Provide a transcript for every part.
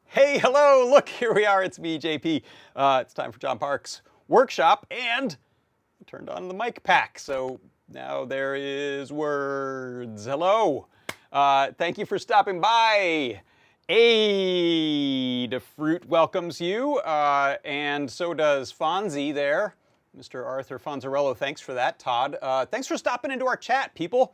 Hey, hello, look, here we are, it's me, JP. It's time for John Park's workshop, and I turned on the mic pack, so now there is words. Hello. Thank you for stopping by. Adafruit welcomes you, and so does Fonzie there. Mr. Arthur Fonzarello, thanks for that. Todd, thanks for stopping into our chat, people.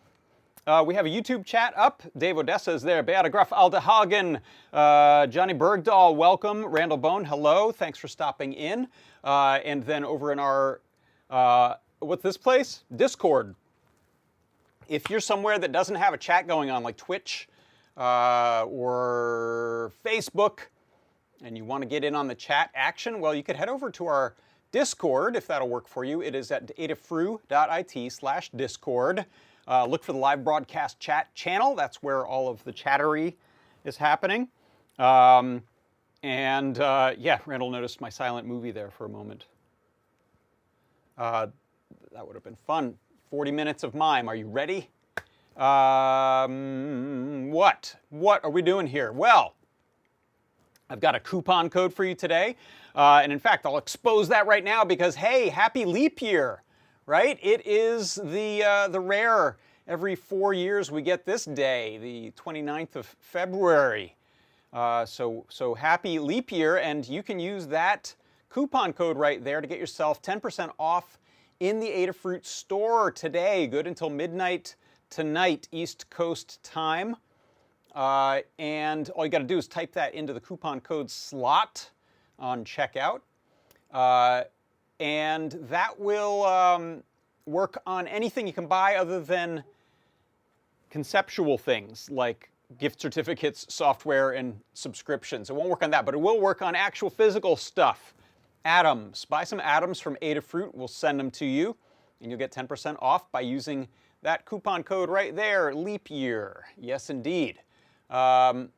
We have a YouTube chat up. Dave Odessa is there. Beata Gruff Aldehagen. Johnny Bergdahl, welcome. Randall Bone, hello. Thanks for stopping in. And then over in our, what's this place? Discord. If you're somewhere that doesn't have a chat going on, like Twitch or Facebook, and you want to get in on the chat action, well, you could head over to our Discord, if that'll work for you. It is at adafru.it/discord. Look for the live broadcast chat channel. That's where all of the chattery is happening. Yeah, Randall noticed my silent movie there for a moment. That would have been fun. 40 minutes of mime. Are you ready? What? What are we doing here? Well, I've got a coupon code for you today. And in fact, I'll expose that right now because, hey, happy leap year. Right? It is the rare, every 4 years we get this day, the 29th of February. So happy leap year, and you can use that coupon code right there to get yourself 10% off in the Adafruit store today. Good until midnight tonight, East Coast time. And all you got to do is type that into the coupon code slot on checkout. And that will work on anything you can buy other than conceptual things like gift certificates, software, and subscriptions. It won't work on that, but it will work on actual physical stuff. Atoms. Buy some atoms from Adafruit. We'll send them to you, and you'll get 10% off by using that coupon code right there, leap year. Yes, indeed. Someone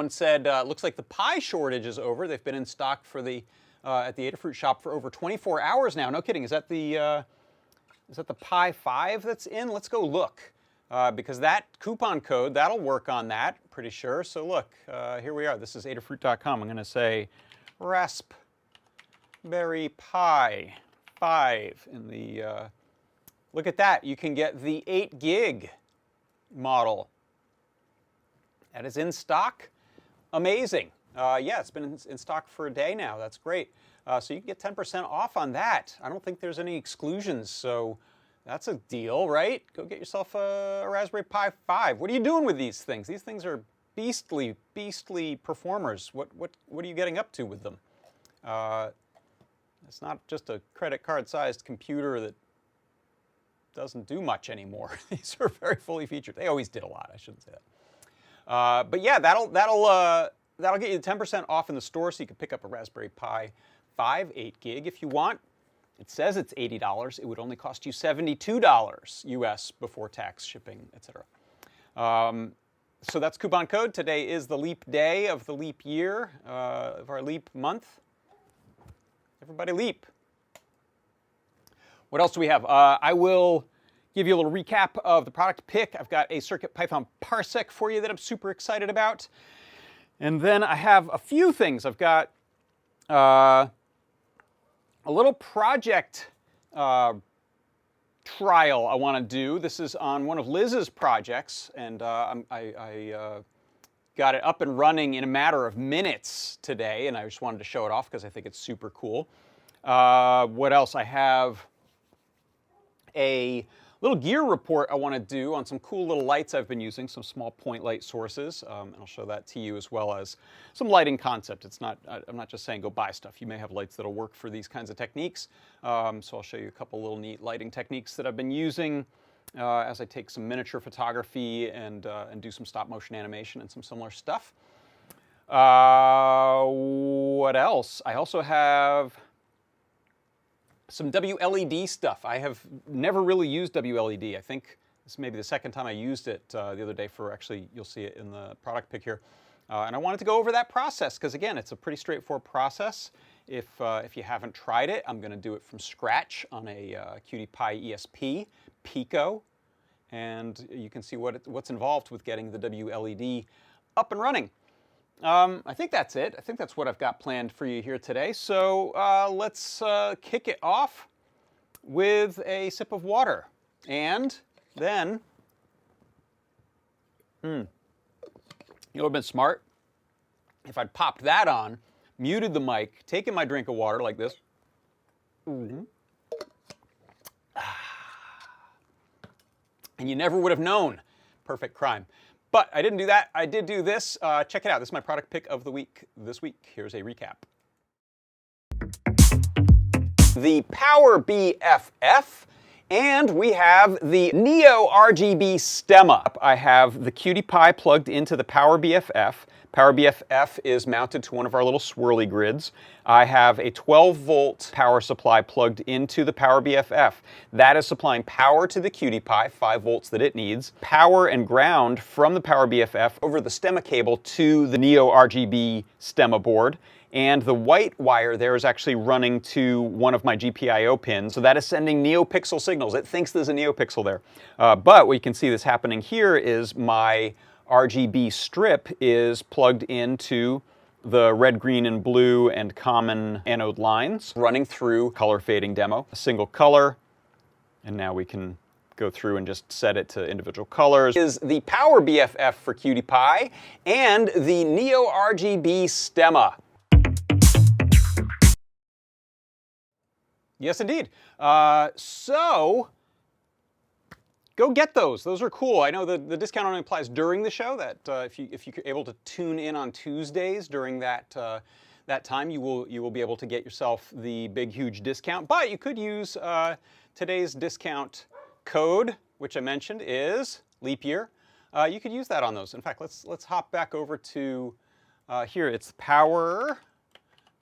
said, looks like the Pi shortage is over. They've been in stock for the at the Adafruit shop for over 24 hours now. No kidding. Is that the Pi 5 that's in? Let's go look. Because that coupon code, that'll work on that, pretty sure. So look, here we are. This is Adafruit.com. I'm going to say Raspberry Pi 5 in the, look at that. You can get the 8 gig model. That is in stock. Amazing. Yeah, it's been in stock for a day now. That's great. So you can get 10% off on that. I don't think there's any exclusions, so that's a deal, right? Go get yourself a Raspberry Pi 5. What are you doing with these things? These things are beastly, beastly performers. What are you getting up to with them? It's not just a credit card-sized computer that doesn't do much anymore. These are very fully featured. They always did a lot. I shouldn't say that. But yeah, that'll get you 10% off in the store, so you can pick up a Raspberry Pi 5, 8 gig if you want. It says it's $80. It would only cost you $72 US before tax, shipping, etc. So that's coupon code. Today is the leap day of the leap year, of our leap month. Everybody leap. What else do we have? I will give you a little recap of the product pick. I've got a CircuitPython Parsec for you that I'm super excited about. And then I have a few things. I've got a little project trial I want to do. This is on one of Liz's projects, and I got it up and running in a matter of minutes today, and I just wanted to show it off because I think it's super cool. What else? I have a little gear report I want to do on some cool little lights I've been using, some small point light sources, and I'll show that to you, as well as some lighting concept. It's not, I'm not just saying go buy stuff. You may have lights that'll work for these kinds of techniques. So I'll show you a couple little neat lighting techniques that I've been using as I take some miniature photography and do some stop motion animation and some similar stuff. What else? I also have some WLED stuff. I have never really used WLED. I think this may be the second time I used it the other day for, actually, you'll see it in the product pick here. And I wanted to go over that process because, again, it's a pretty straightforward process. If you haven't tried it, I'm going to do it from scratch on a CircuitPy ESP Pico. And you can see what's involved with getting the WLED up and running. I think that's it. I think that's what I've got planned for you here today. So let's kick it off with a sip of water. And then, you know, I've been smart. If I'd popped that on, muted the mic, taken my drink of water like this. And you never would have known. Perfect crime. But I didn't do that. I did do this. Check it out. This is my product pick of the week this week. Here's a recap. The Power BFF, and we have the Neo RGB stemma. I have the CircuitPy plugged into the Power BFF. Power BFF is mounted to one of our little swirly grids. I have a 12-volt power supply plugged into the Power BFF. That is supplying power to the CircuitPy, 5 volts that it needs, power and ground from the Power BFF over the stemma cable to the Neo RGB stemma board. And the white wire there is actually running to one of my GPIO pins. So that is sending NeoPixel signals. It thinks there's a NeoPixel there. But what you can see that's happening here is my RGB strip is plugged into the red, green, and blue and common anode lines running through color fading demo. A single color, and now we can go through and just set it to individual colors. Is the Power BFF for CircuitPy and the Neo RGB stemma. Yes, indeed. So go get those. Those are cool. I know the discount only applies during the show. That if you're able to tune in on Tuesdays during that that time, you will be able to get yourself the big huge discount. But you could use today's discount code, which I mentioned is leap year. You could use that on those. In fact, let's hop back over to here. It's Power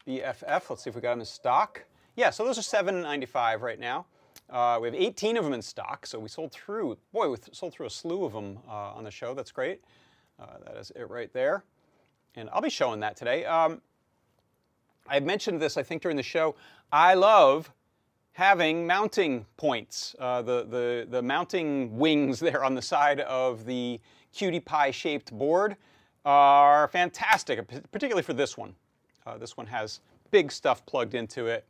BFF. Let's see if we got them in stock. Yeah, so those are $7.95 right now. We have 18 of them in stock, so we sold through, boy, we sold through a slew of them on the show. That's great. That is it right there. And I'll be showing that today. I mentioned this, I think, during the show. I love having mounting points. The mounting wings there on the side of the CircuitPy-shaped board are fantastic, particularly for this one. This one has big stuff plugged into it.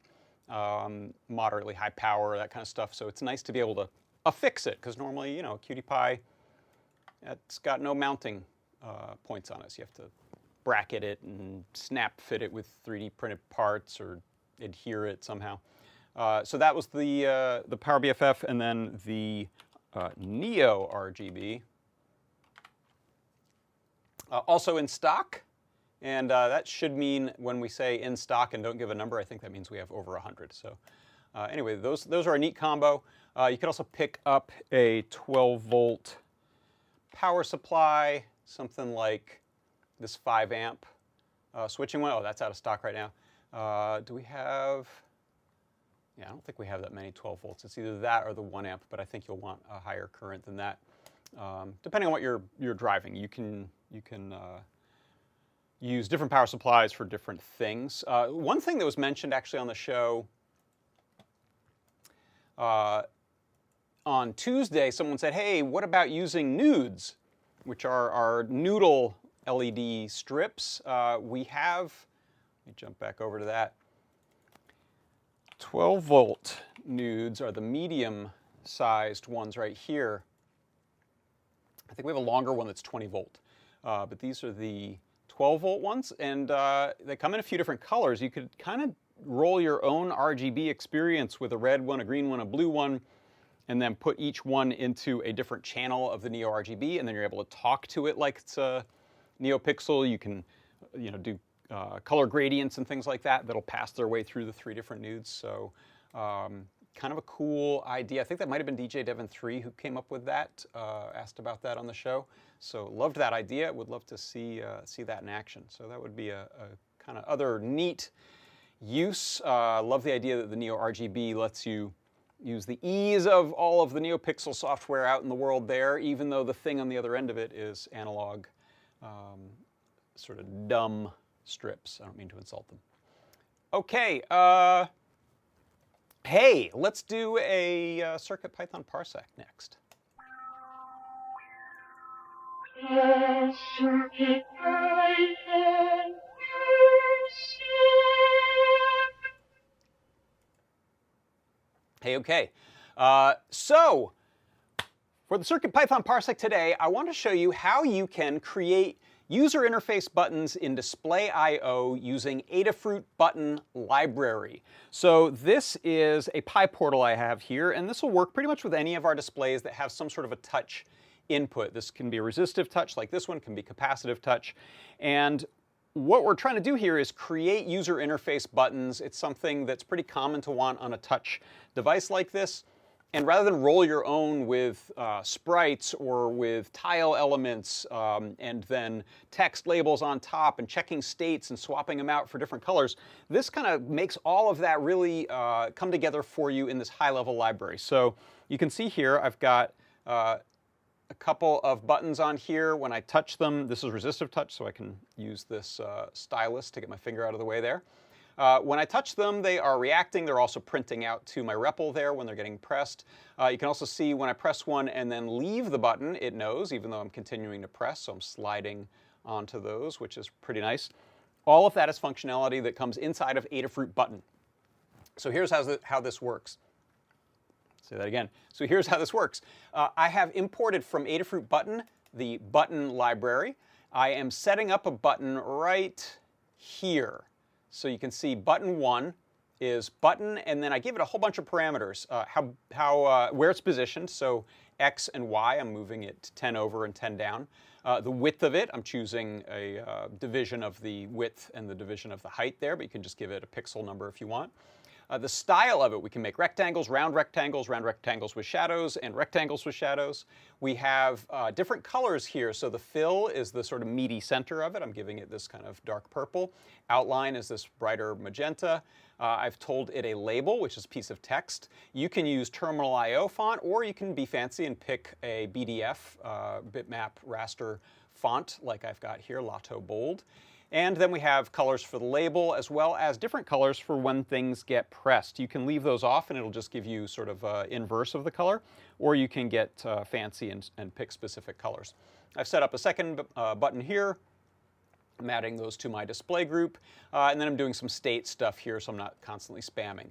Moderately high power, that kind of stuff. So it's nice to be able to affix it, because normally, you know, CircuitPy, it's got no mounting points on it. So you have to bracket it and snap fit it with 3D printed parts or adhere it somehow. So that was the Power BFF, and then the Neo RGB. Also in stock. And that should mean when we say in stock and don't give a number, I think that means we have over 100. So Anyway, those are a neat combo. You could also pick up a 12-volt power supply, something like this 5-amp switching one. Oh, that's out of stock right now. Do we have... Yeah, I don't think we have that many 12 volts. It's either that or the 1-amp, but I think you'll want a higher current than that. Depending on what you're driving, you can use different power supplies for different things. One thing that was mentioned actually on the show on Tuesday, someone said, hey, what about using nudes, which are our noodle LED strips? We have, let me jump back over to that. 12-volt nudes are the medium-sized ones right here. I think we have a longer one that's 20-volt, but these are the 12-volt ones, and they come in a few different colors. You could kind of roll your own RGB experience with a red one, a green one, a blue one, and then put each one into a different channel of the Neo RGB, and then you're able to talk to it like it's a NeoPixel. You can, do color gradients and things like that that'll pass their way through the 3 different nudes. So kind of a cool idea. I think that might have been DJ Devon 3 who came up with that, asked about that on the show. So loved that idea. Would love to see that in action. So that would be a kind of other neat use. Love the idea that the Neo RGB lets you use the ease of all of the NeoPixel software out in the world there, even though the thing on the other end of it is analog, sort of dumb strips. I don't mean to insult them. Okay, hey, let's do a CircuitPython Parsec next. CircuitPython Parsec. Hey, okay. So, for the CircuitPython Parsec today, I want to show you how you can create user interface buttons in Display I/O using Adafruit button library. So this is a PyPortal I have here, and this will work pretty much with any of our displays that have some sort of a touch input. This can be a resistive touch like this one, can be capacitive touch. And what we're trying to do here is create user interface buttons. It's something that's pretty common to want on a touch device like this. And rather than roll your own with sprites or with tile elements and then text labels on top and checking states and swapping them out for different colors, this kind of makes all of that really come together for you in this high-level library. So you can see here I've got a couple of buttons on here. When I touch them, this is resistive touch, so I can use this stylus to get my finger out of the way there. When I touch them, they are reacting. They're also printing out to my REPL there when they're getting pressed. You can also see when I press one and then leave the button, it knows, even though I'm continuing to press, so I'm sliding onto those, which is pretty nice. All of that is functionality that comes inside of Adafruit button. So here's how this works. Say that again. So here's how this works. I have imported from Adafruit button the button library. I am setting up a button right here. So you can see button 1 is button, and then I give it a whole bunch of parameters, where it's positioned, so X and Y, I'm moving it 10 over and 10 down. The width of it, I'm choosing a division of the width and the division of the height there, but you can just give it a pixel number if you want. The style of it, we can make rectangles round rectangles with shadows, and rectangles with shadows. We have different colors here. So the fill is the sort of meaty center of it. I'm giving it this kind of dark purple. Outline is this brighter magenta. I've told it a label, which is a piece of text. You can use Terminal IO font, or you can be fancy and pick a BDF, bitmap raster font, like I've got here, Lotto Bold. And then we have colors for the label, as well as different colors for when things get pressed. You can leave those off and it'll just give you sort of inverse of the color, or you can get fancy and pick specific colors. I've set up a second button here. I'm adding those to my display group, and then I'm doing some state stuff here so I'm not constantly spamming.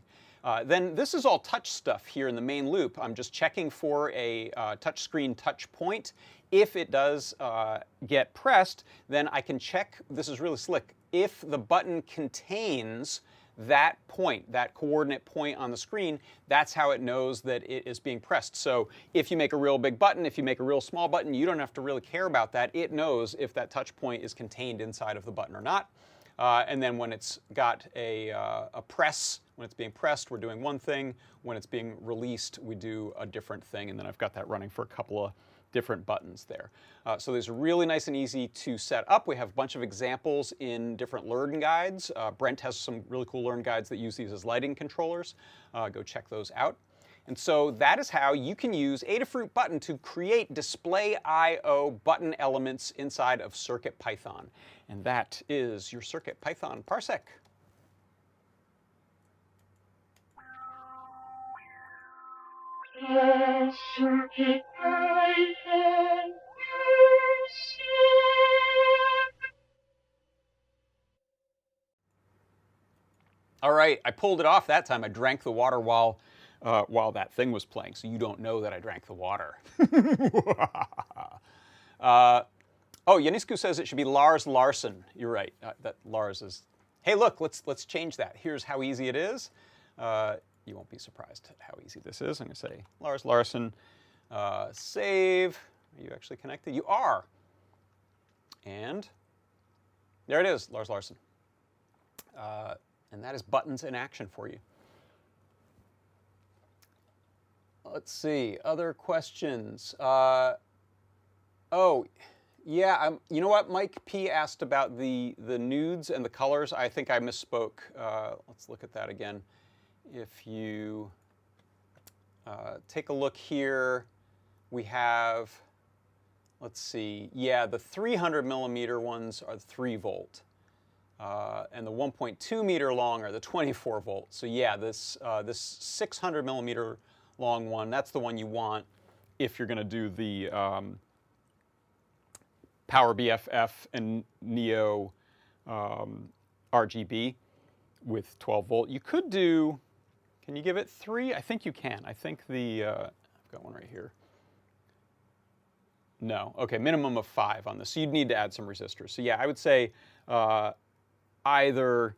Then this is all touch stuff here in the main loop. I'm just checking for a touchscreen touch point. If it does get pressed, then I can check, this is really slick, if the button contains that point, that coordinate point on the screen, that's how it knows that it is being pressed. So if you make a real big button, if you make a real small button, you don't have to really care about that. It knows if that touch point is contained inside of the button or not. And then when it's got a press, when it's being pressed, we're doing one thing. When it's being released, we do a different thing. And then I've got that running for a couple of different buttons there. So these are really nice and easy to set up. We have a bunch of examples in different Learn guides. Brent has some really cool Learn guides that use these as lighting controllers. Go check those out. And so that is how you can use Adafruit Button to create display I/O button elements inside of CircuitPython. And that is your CircuitPython Parsec. CircuitPython Parsec. All right, I pulled it off that time. I drank the water while that thing was playing, so you don't know that I drank the water. Oh, Yanisku says it should be Lars Larson. You're right. That Lars is. Hey, look, let's change that. Here's how easy it is. You won't be surprised at how easy this is. I'm going to say Lars Larson. Save. Are you actually connected? You are. And there it is, Lars Larson. And that is buttons in action for you. Let's see, other questions. Oh, yeah, you know what? Mike P. asked about the nudes and the colors. I think I misspoke. Let's look at that again. If you take a look here, we have, let's see, yeah, the 300 millimeter ones are 3 volt. And the 1.2 meter long are the 24 volt. So yeah, this 600 millimeter long one, that's the one you want if you're going to do the Power BFF and Neo RGB with 12 volt. You could do, can you give it 3? I think you can. I think I've got one right here. No, okay, minimum of 5 on this. So you'd need to add some resistors. So yeah, I would say either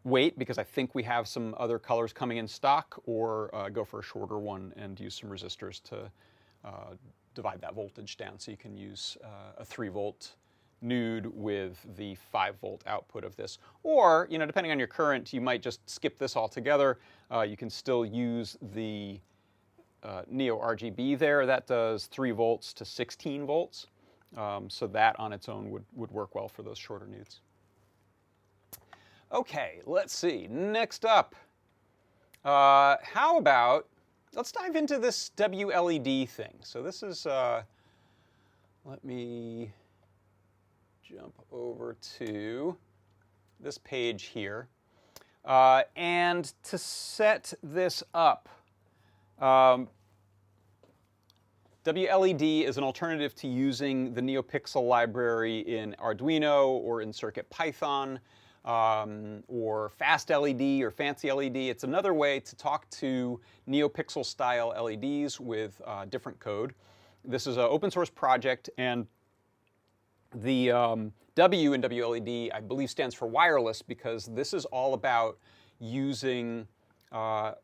wait, because I think we have some other colors coming in stock, or go for a shorter one and use some resistors to divide that voltage down, so you can use a 3 volt nude with the 5 volt output of this. Or, you know, depending on your current, you might just skip this altogether. You can still use the Neo RGB there. That does 3 volts to 16 volts. So that on its own would work well for those shorter nudes. Okay, let's see. Next up, how about, let's dive into this WLED thing. So this is, let me jump over to this page here. And to set this up, WLED is an alternative to using the NeoPixel library in Arduino or in CircuitPython, or Fast LED or Fancy LED. It's another way to talk to NeoPixel style LEDs with different code. This is an open source project, and the W in WLED, I believe, stands for wireless, because this is all about using the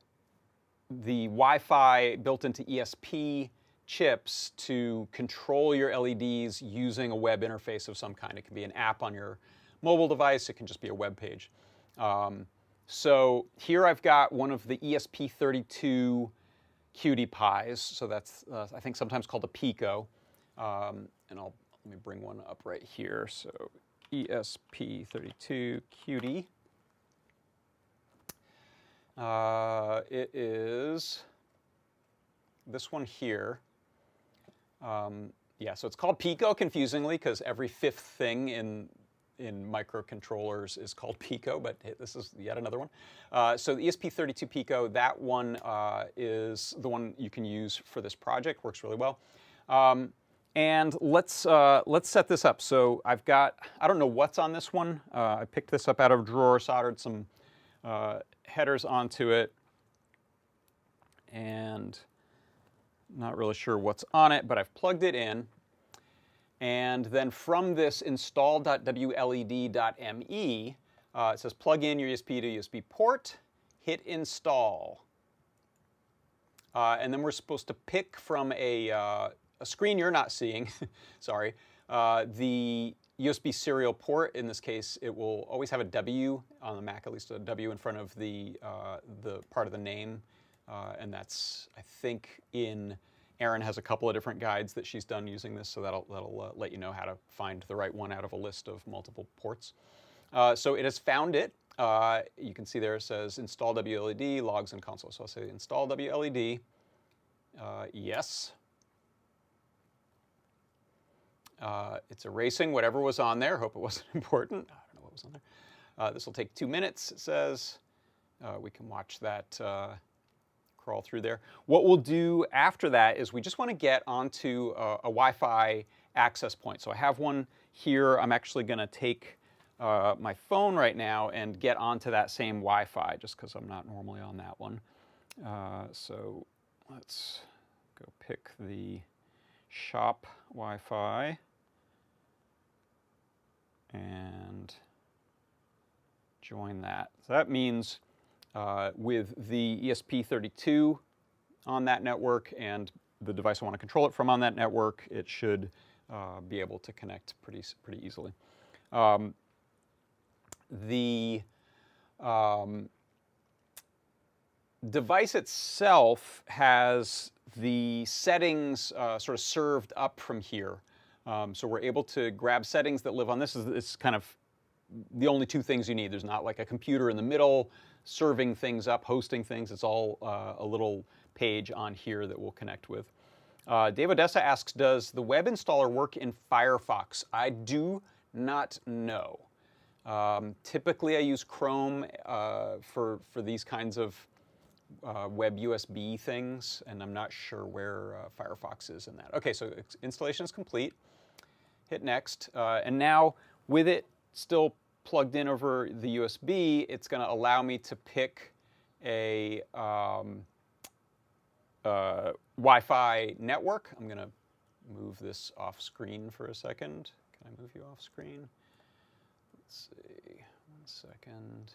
Wi-Fi built into ESP chips to control your LEDs using a web interface of some kind. It can be an app on your mobile device. It can just be a web page. So here I've got one of the ESP32 QT Pis. So that's, I think, sometimes called a Pico. And let me bring one up right here. So ESP32 QT. It is this one here. Yeah, so it's called Pico confusingly, because every 5th thing in microcontrollers is called Pico, but this is yet another one. So the ESP32 Pico, that one is the one you can use for this project. Works really well. And let's set this up. So I've got, I don't know what's on this one. I picked this up out of a drawer, soldered some headers onto it, and not really sure what's on it, but I've plugged it in. And then from this install.wled.me, it says plug in your ESP to USB port, hit install. And then we're supposed to pick from a screen you're not seeing, sorry, the USB serial port. In this case, it will always have a W on the Mac, at least a W in front of the part of the name, and that's, I think, Erin has a couple of different guides that she's done using this, so that'll let you know how to find the right one out of a list of multiple ports. So it has found it. You can see there it says install WLED, logs and console. So I'll say install WLED. Yes. It's erasing whatever was on there. Hope it wasn't important. I don't know what was on there. This will take 2 minutes, it says. We can watch that crawl through there. What we'll do after that is we just want to get onto a Wi-Fi access point. So I have one here. I'm actually going to take my phone right now and get onto that same Wi-Fi, just because I'm not normally on that one. So let's go pick the shop Wi-Fi and join that. So that means with the ESP32 on that network and the device I want to control it from on that network, it should be able to connect pretty easily. The device itself has the settings sort of served up from here. So we're able to grab settings that live on this. It's kind of the only two things you need. There's not like a computer in the middle serving things up, hosting things. It's all a little page on here that we'll connect with. Dave Odessa asks, does the web installer work in Firefox? I do not know. Typically I use Chrome for these kinds of web USB things, and I'm not sure where Firefox is in that. Okay, so installation is complete. Hit next, and now with it still plugged in over the USB, it's going to allow me to pick a Wi-Fi network. I'm going to move this off screen for a second. Can I move you off screen? Let's see, 1 second.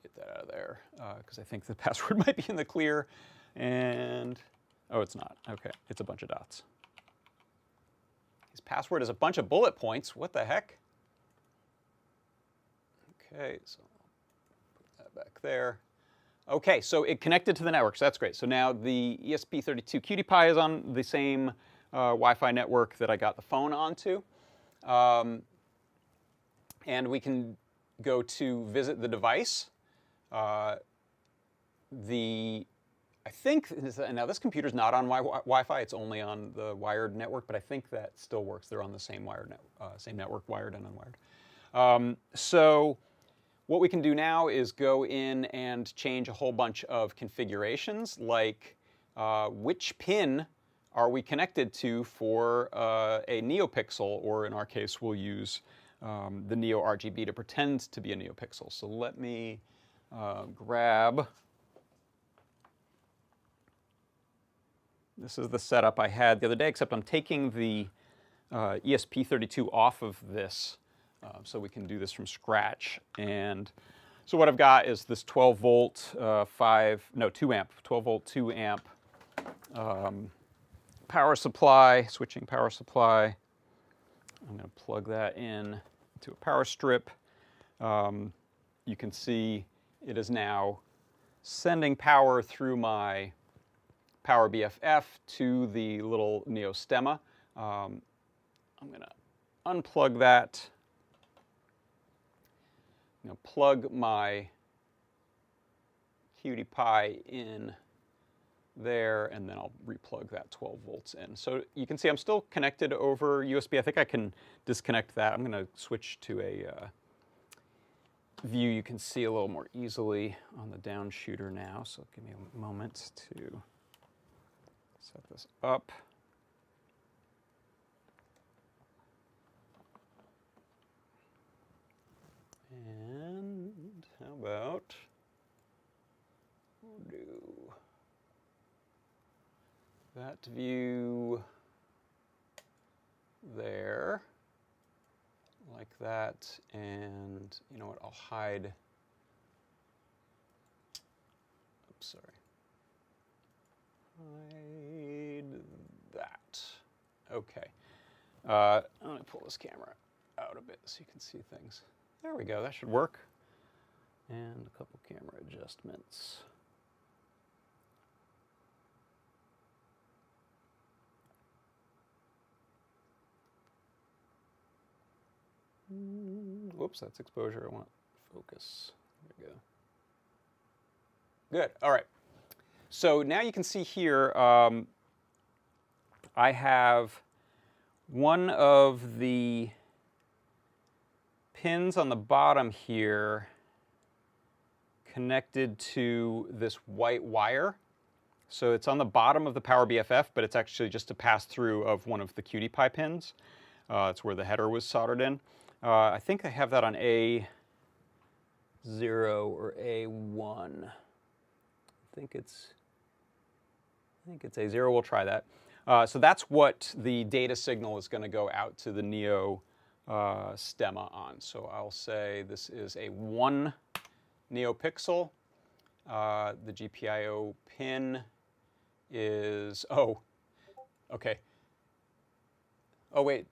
Get that out of there, because I think the password might be in the clear. And, oh, it's not. Okay, it's a bunch of dots. His password is a bunch of bullet points. What the heck? Okay, so I'll put that back there. Okay, so it connected to the network, so that's great. So now the ESP32 QT is on the same Wi-Fi network that I got the phone onto. And we can go to visit the device. I think, now this computer's not on Wi-Fi, it's only on the wired network, but I think that still works. They're on the same same network, wired and unwired. So what we can do now is go in and change a whole bunch of configurations, like which pin are we connected to for a NeoPixel, or in our case, we'll use the Neo RGB to pretend to be a NeoPixel. So let me grab. This is the setup I had the other day, except I'm taking the ESP32 off of this so we can do this from scratch. And so what I've got is this 12 volt, 2 amp, 12 volt, 2 amp power supply, switching power supply. I'm going to plug that in to a power strip. You can see it is now sending power through my Power BFF to the little Neo Stemma. I'm going to unplug that. I'm going to plug my QT in there, and then I'll replug that 12 volts in. So you can see I'm still connected over USB. I think I can disconnect that. I'm going to switch to a view you can see a little more easily on the down shooter now. So give me a moment to set this up. And how about we'll do that view there, like that, and you know what, I'll hide, oops, sorry, hide that. Okay. I'm going to pull this camera out a bit so you can see things. There we go. That should work. And a couple camera adjustments. Whoops, that's exposure. I want focus. There we go. Good. All right. So now you can see here, I have one of the pins on the bottom here connected to this white wire. So it's on the bottom of the Power BFF, but it's actually just a pass-through of one of the CircuitPy pins. It's where the header was soldered in. I think I have that on A0 or A1. I think it's A0. We'll try that. So that's what the data signal is going to go out to the Neo stemma on. So I'll say this is a 1 NeoPixel. The GPIO pin is, oh, okay. Oh, wait,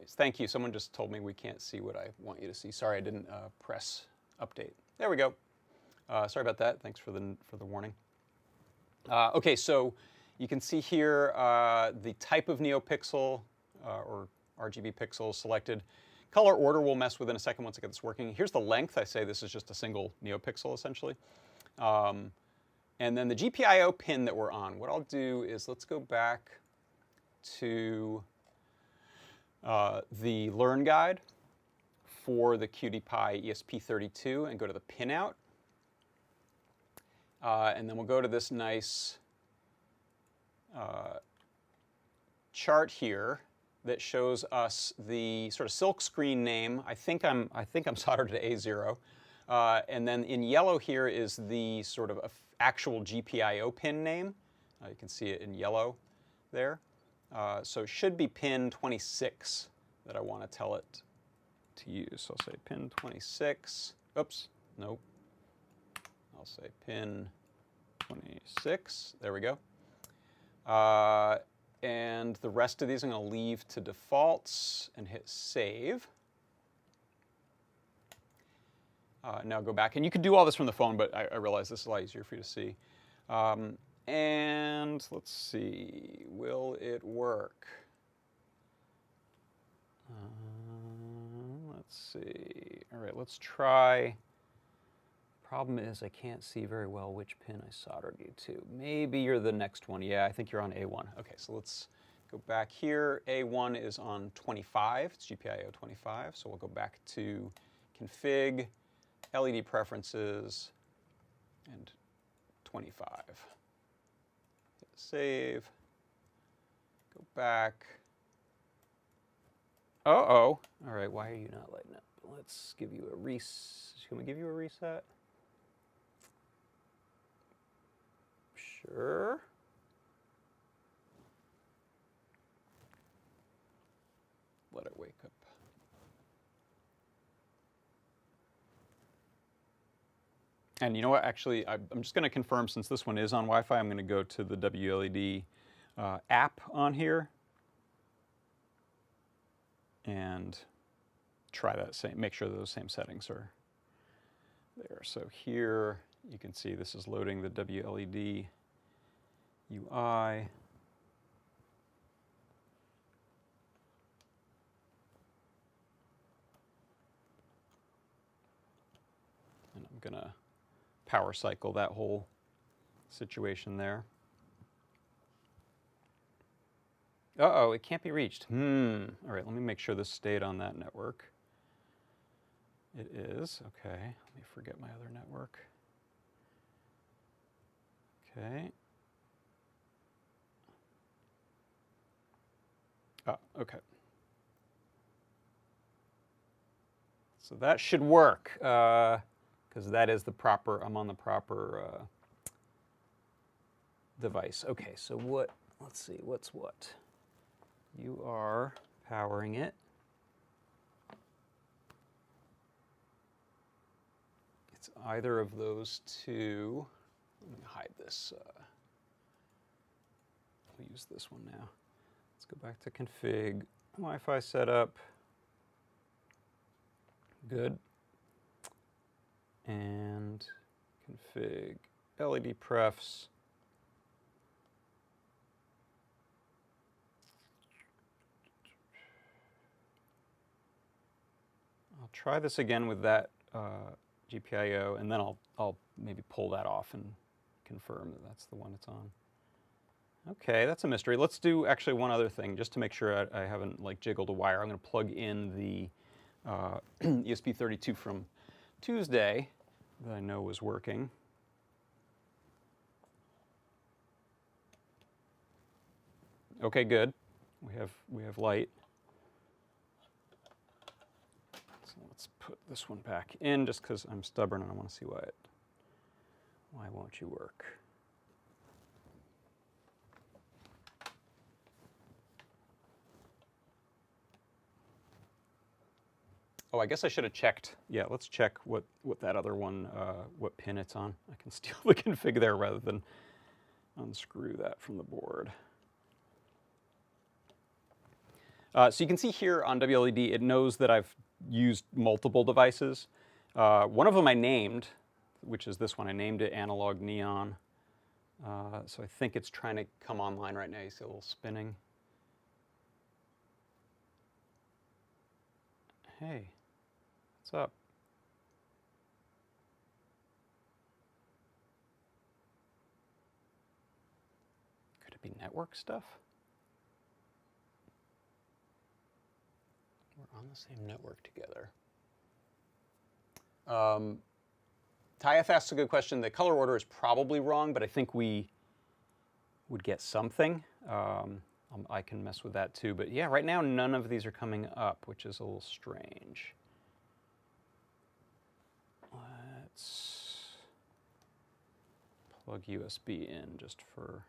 thank you. Someone just told me we can't see what I want you to see. Sorry, I didn't press update. There we go. Sorry about that. Thanks for the warning. Okay, so you can see here the type of NeoPixel or RGB pixel selected. Color order we'll mess with in a second once I get this working. Here's the length. I say this is just a single NeoPixel essentially. And then the GPIO pin that we're on. What I'll do is let's go back to the Learn Guide for the CircuitPy ESP32 and go to the pinout. And then we'll go to this nice chart here that shows us the sort of silk screen name. I think I'm soldered to A0. And then in yellow here is the sort of actual GPIO pin name. You can see it in yellow there. So it should be pin 26 that I want to tell it to use. So I'll say pin 26. Oops, nope. I'll say pin 26. There we go. And the rest of these I'm going to leave to defaults and hit save. Now go back, and you can do all this from the phone, but I realize this is a lot easier for you to see. And let's see, will it work? Let's see. All right, let's try. Problem is I can't see very well which pin I soldered you to. Maybe you're the next one. Yeah, I think you're on A1. Okay, so let's go back here. A1 is on 25. It's GPIO 25. So we'll go back to config, LED preferences, and 25. Hit save. Go back. Uh-oh. All right, why are you not lighting up? Let's give you a reset. Can we give you a reset? Sure. Let it wake up. And you know what? Actually, I'm just going to confirm, since this one is on Wi-Fi, I'm going to go to the WLED app on here and try that same, make sure those same settings are there. So here you can see this is loading the WLED UI. And I'm going to power cycle that whole situation there. Uh-oh, it can't be reached. All right, let me make sure this stayed on that network. It is. Okay, let me forget my other network. Okay. Oh, okay. So that should work, because that is the proper, I'm on the proper device. Okay, so what, let's see, what's what? You are powering it. It's either of those two. Let me hide this. We'll use this one now. Let's go back to config, Wi-Fi setup. Good. And config LED prefs. I'll try this again with that GPIO, and then I'll maybe pull that off and confirm that that's the one it's on. Okay, that's a mystery. Let's do actually one other thing, just to make sure I haven't like jiggled a wire. I'm going to plug in the ESP32 from Tuesday that I know was working. Okay, good. We have light. So let's put this one back in, just because I'm stubborn and I want to see why won't you work? Oh, I guess I should have checked. Yeah, let's check what that other one, what pin it's on. I can steal the config there rather than unscrew that from the board. So you can see here on WLED, it knows that I've used multiple devices. One of them I named, which is this one. I named it Analog Neon. So I think it's trying to come online right now. You see a little spinning. Hey, what's up? Could it be network stuff? We're on the same network together. Tyf asks a good question. The color order is probably wrong, but I think we would get something. I can mess with that too. But yeah, right now none of these are coming up, which is a little strange. Let's plug USB in just for...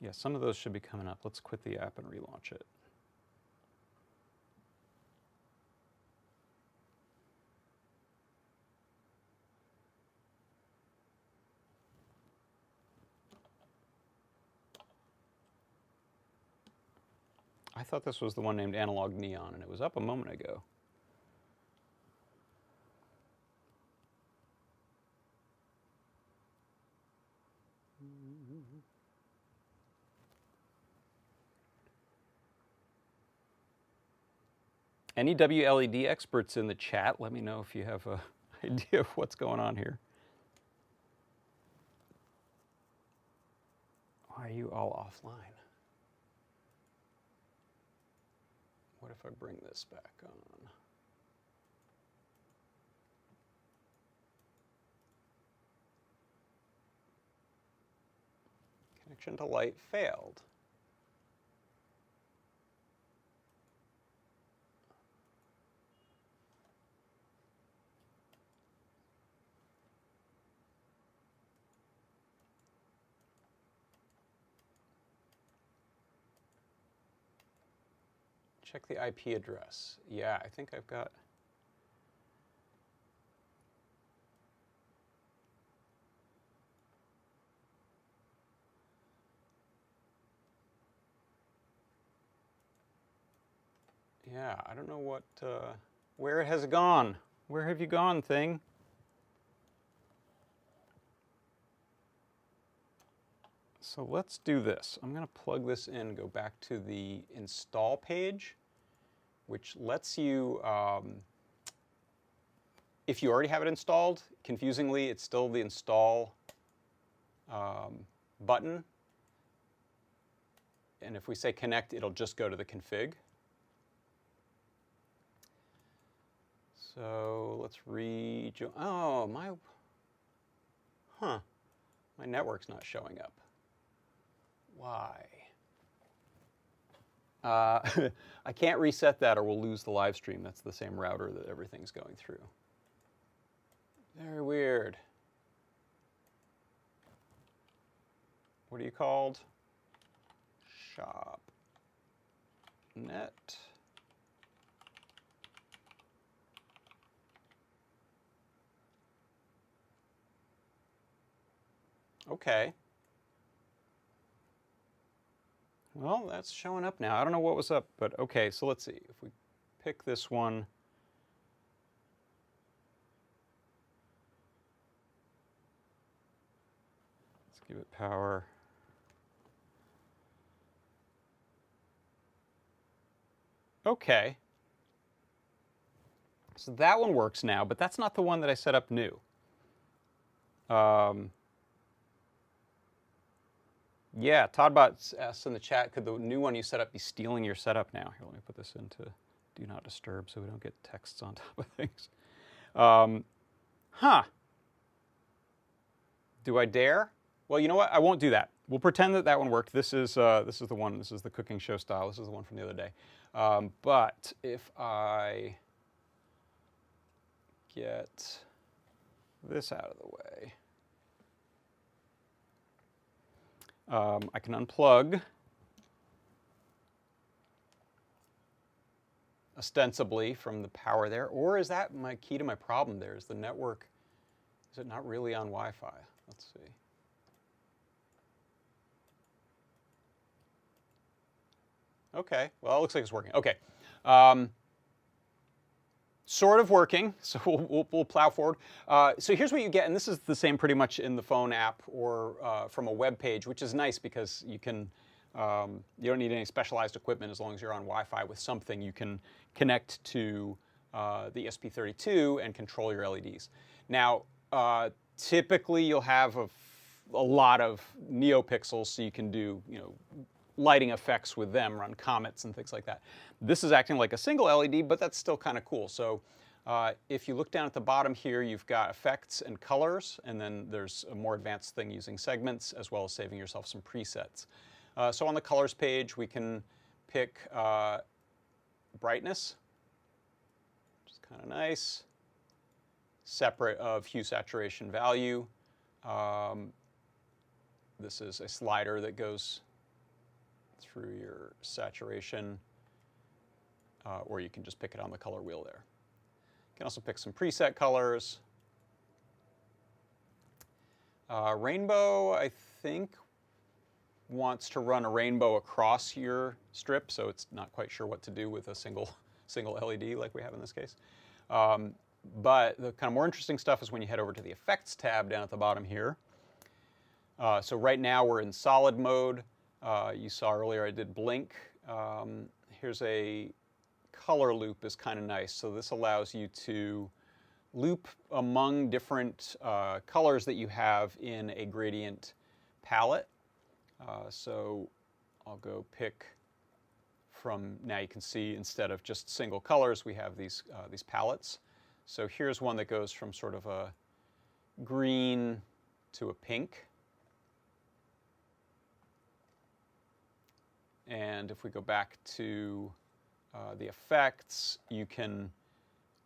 Yeah, some of those should be coming up. Let's quit the app and relaunch it. I thought this was the one named Analog Neon, and it was up a moment ago. Any WLED experts in the chat, let me know if you have an idea of what's going on here. Why are you all offline? What if I bring this back on? Connection to light failed. Check the IP address. Yeah, I think I've got... Yeah, I don't know what... where it has gone. Where have you gone, thing? So let's do this. I'm going to plug this in, go back to the install page, which lets you, if you already have it installed, confusingly, it's still the install button. And if we say connect, it'll just go to the config. So let's rejoin. Oh, my network's not showing up. Why? I can't reset that or we'll lose the live stream. That's the same router that everything's going through. Very weird. What are you called? Shop. Net. Okay. Well, that's showing up now. I don't know what was up, but okay, so let's see. If we pick this one, let's give it power. Okay. So that one works now, but that's not the one that I set up new. Yeah, Toddbot asks in the chat, could the new one you set up be stealing your setup now? Here, let me put this into Do Not Disturb so we don't get texts on top of things. Huh. Do I dare? Well, you know what? I won't do that. We'll pretend that that one worked. This is the one. This is the cooking show style. This is the one from the other day. But if I get this out of the way, I can unplug ostensibly from the power there. Or is that my key to my problem there? Is the network, is it not really on Wi-Fi? Let's see. Okay, well, it looks like it's working. Okay. Sort of working, so we'll plow forward. So here's what you get, and this is the same pretty much in the phone app or from a web page, which is nice because you can, you don't need any specialized equipment as long as you're on Wi-Fi with something. You can connect to the ESP32 and control your LEDs. Now, typically you'll have a lot of neopixels, so you can do, lighting effects with them, run comets and things like that. This is acting like a single LED, but that's still kind of cool. So if you look down at the bottom here, you've got effects and colors, and then there's a more advanced thing using segments, as well as saving yourself some presets. So on the colors page, we can pick brightness, which is kind of nice, separate of hue saturation value. This is a slider that goes through your saturation, or you can just pick it on the color wheel there. You can also pick some preset colors. Rainbow, I think, wants to run a rainbow across your strip, so it's not quite sure what to do with a single LED like we have in this case. But the kind of more interesting stuff is when you head over to the Effects tab down at the bottom here. So right now we're in solid mode. You saw earlier I did blink. Here's a color loop is kind of nice. So this allows you to loop among different colors that you have in a gradient palette. So I'll go pick from, now you can see instead of just single colors, we have these palettes. So here's one that goes from sort of a green to a pink. And if we go back to the effects,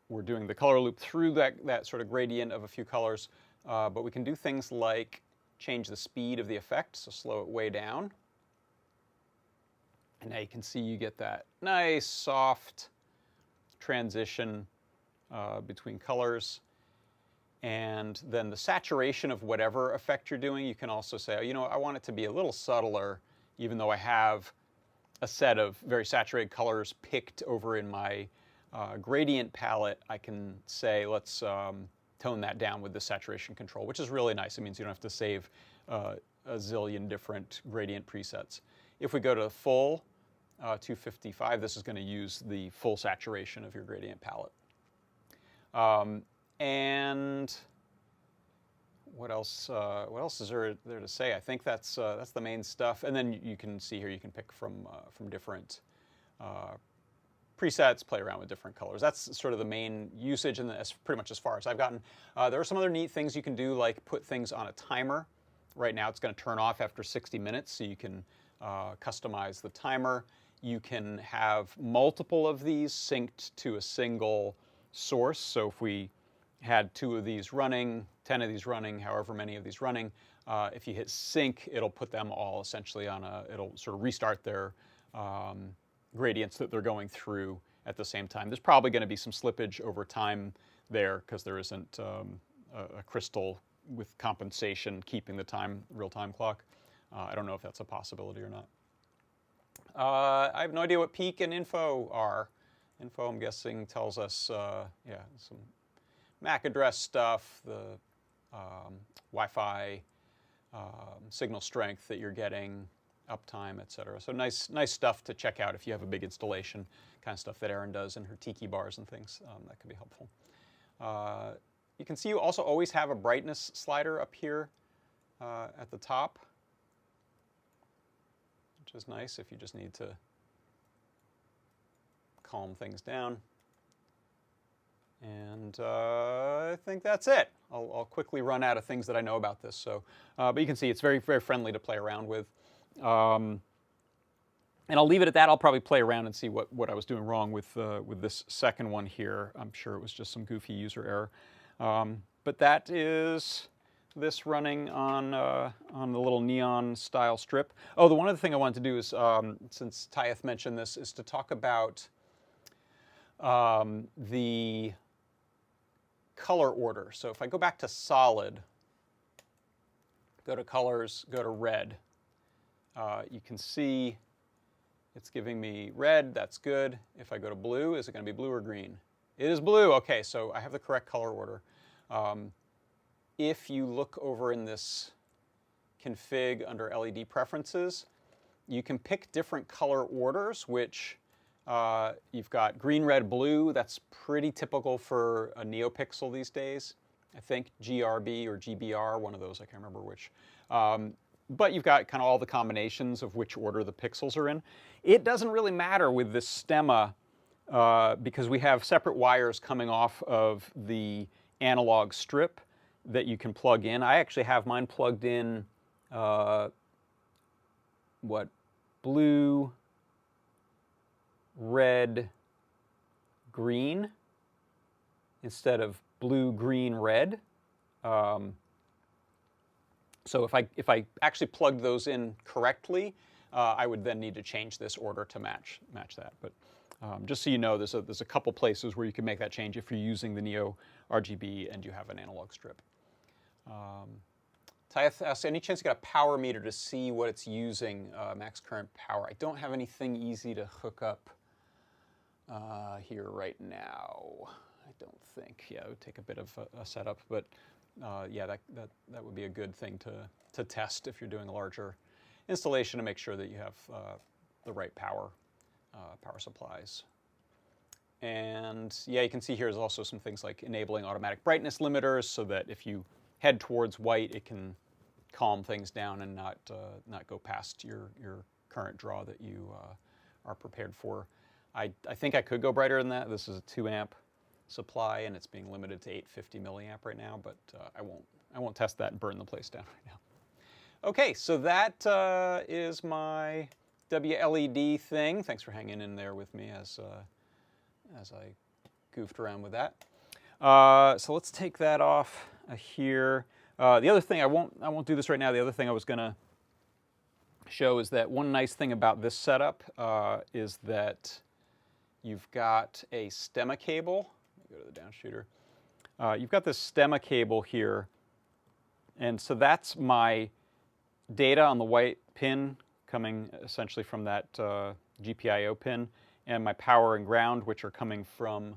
we're doing the color loop through that sort of gradient of a few colors, but we can do things like change the speed of the effect, so slow it way down. And now you can see you get that nice, soft transition between colors. And then the saturation of whatever effect you're doing, you can also say, oh, I want it to be a little subtler, even though I have a set of very saturated colors picked over in my gradient palette. I can say, let's tone that down with the saturation control, which is really nice. It means you don't have to save a zillion different gradient presets. If we go to full 255, this is going to use the full saturation of your gradient palette. And what else is there to say? I think that's the main stuff. And then you can see here you can pick from different presets, play around with different colors. That's sort of the main usage, and that's pretty much as far as I've gotten. There are some other neat things you can do, like put things on a timer. Right now it's going to turn off after 60 minutes, so you can customize the timer. You can have multiple of these synced to a single source. So if we had 2 of these running, 10 of these running, however many of these running, if you hit sync, it'll put them all essentially on it'll sort of restart their gradients that they're going through at the same time. There's probably going to be some slippage over time there because there isn't a crystal with compensation keeping the real-time clock. I don't know if that's a possibility or not. I have no idea what peak and info are. Info, I'm guessing, tells us, yeah, some MAC address stuff, the Wi-Fi signal strength that you're getting, uptime, etc. So nice stuff to check out if you have a big installation, kind of stuff that Erin does in her tiki bars and things. That could be helpful. You can see you also always have a brightness slider up here at the top, which is nice if you just need to calm things down. And I think that's it. I'll quickly run out of things that I know about this. So, but you can see it's very, very friendly to play around with. And I'll leave it at that. I'll probably play around and see what I was doing wrong with this second one here. I'm sure it was just some goofy user error. But that is this running on the little neon style strip. Oh, the one other thing I wanted to do is, since Tyeth mentioned this, is to talk about the color order. So if I go back to solid, go to colors, go to red, you can see it's giving me red. That's good. If I go to blue, is it going to be blue or green? It is blue. Okay, so I have the correct color order. If you look over in this config under LED preferences, you can pick different color orders, which you've got green, red, blue. That's pretty typical for a NeoPixel these days. I think GRB or GBR, one of those, I can't remember which. But you've got kind of all the combinations of which order the pixels are in. It doesn't really matter with this stemma because we have separate wires coming off of the analog strip that you can plug in. I actually have mine plugged in, blue, red, green, instead of blue, green, red. So if I actually plugged those in correctly, I would then need to change this order to match that. But just so you know, there's a couple places where you can make that change if you're using the Neo RGB and you have an analog strip. Tyeth asks, any chance you got a power meter to see what it's using, max current power? I don't have anything easy to hook up here right now. I don't think. Yeah, it would take a bit of a setup, but yeah, that would be a good thing to test if you're doing a larger installation to make sure that you have the right power supplies. And yeah, you can see here there's also some things like enabling automatic brightness limiters so that if you head towards white, it can calm things down and not go past your current draw that you are prepared for. I think I could go brighter than that. This is a 2 amp supply and it's being limited to 850 milliamp right now, but I won't test that and burn the place down right now. Okay, so that is my WLED thing. Thanks for hanging in there with me as I goofed around with that. So let's take that off here. The other thing, I won't do this right now. The other thing I was going to show is that one nice thing about this setup is that you've got a stemma cable. Let me go to the down shooter. You've got this stemma cable here, and so that's my data on the white pin coming essentially from that GPIO pin, and my power and ground, which are coming from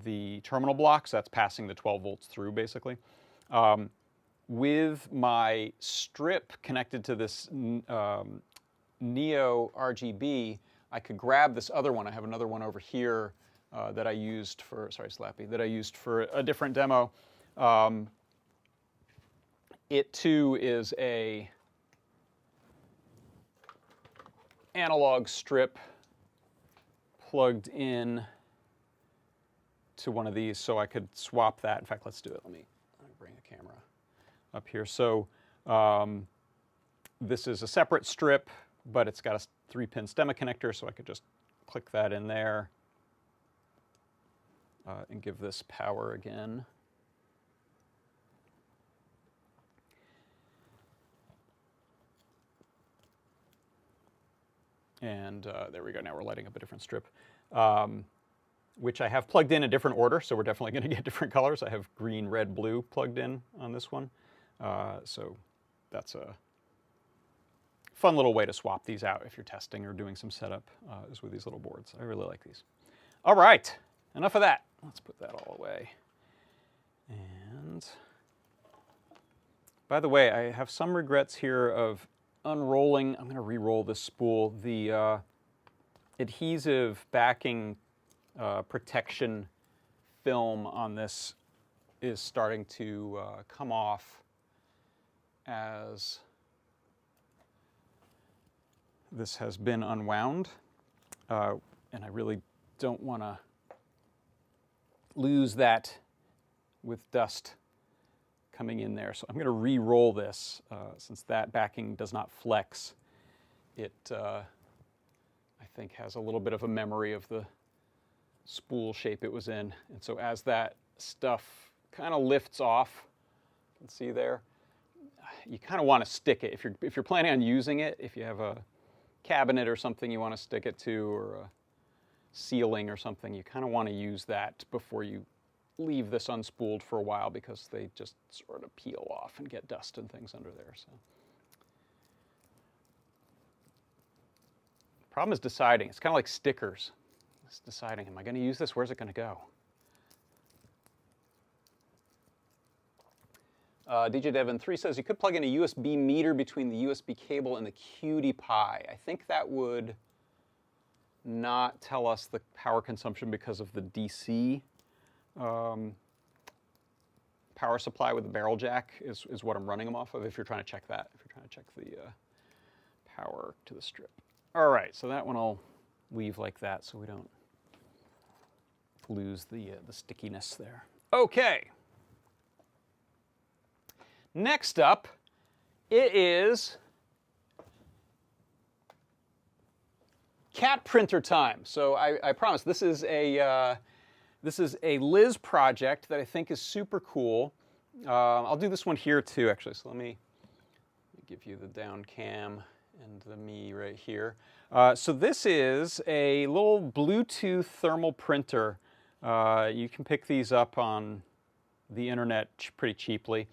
the terminal blocks. That's passing the 12 volts through, basically. With my strip connected to this Neo RGB, I could grab this other one. I have another one over here that I used for, sorry, Slappy, that I used for a different demo. It too is a analog strip plugged in to one of these, so I could swap that. In fact, let's do it. Let me bring the camera up here. So this is a separate strip, but it's got a 3-pin stemma connector, so I could just click that in there and give this power again. And there we go. Now we're lighting up a different strip, which I have plugged in a different order, so we're definitely going to get different colors. I have green, red, blue plugged in on this one. So that's Fun little way to swap these out if you're testing or doing some setup is with these little boards. I really like these. All right, enough of that. Let's put that all away. And by the way, I have some regrets here of unrolling. I'm going to re-roll this spool. The adhesive backing protection film on this is starting to come off as this has been unwound, and I really don't want to lose that with dust coming in there. So I'm going to re-roll this since that backing does not flex. It, I think, has a little bit of a memory of the spool shape it was in. And so as that stuff kind of lifts off, you can see there, you kind of want to stick it. If you're planning on using it, if you have a cabinet or something you want to stick it to, or a ceiling or something, you kind of want to use that before you leave this unspooled for a while, because they just sort of peel off and get dust and things under there. So the problem is deciding. It's kind of like stickers. It's deciding, am I going to use this? Where's it going to go? DJ Devon 3 says you could plug in a USB meter between the USB cable and the QT Py. I think that would not tell us the power consumption because of the DC power supply with the barrel jack is what I'm running them off of, if you're trying to check that, if you're trying to check the power to the strip. All right, so that one I'll leave like that so we don't lose the stickiness there. Okay. Next up, it is cat printer time. So I promise this is a Liz project that I think is super cool. I'll do this one here too, actually. So let me give you the down cam and the me right here. So this is a little Bluetooth thermal printer. You can pick these up on the internet pretty cheaply.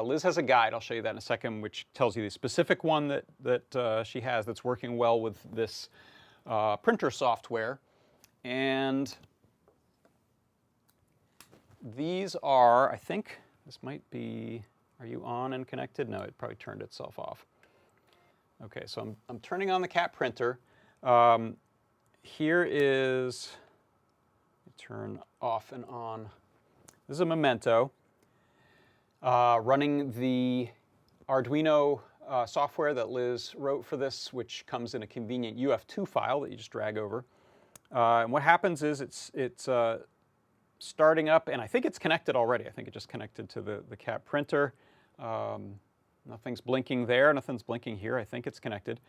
Liz has a guide, I'll show you that in a second, which tells you the specific one that she has that's working well with this printer software. And these are, I think, this might be, are you on and connected? No, it probably turned itself off. Okay, so I'm turning on the cat printer. Here is, turn off and on. This is a MEMENTO. Running the Arduino software that Liz wrote for this, which comes in a convenient UF2 file that you just drag over. And what happens is it's starting up, and I think it's connected already. I think it just connected to the cat printer. Nothing's blinking there, nothing's blinking here. I think it's connected.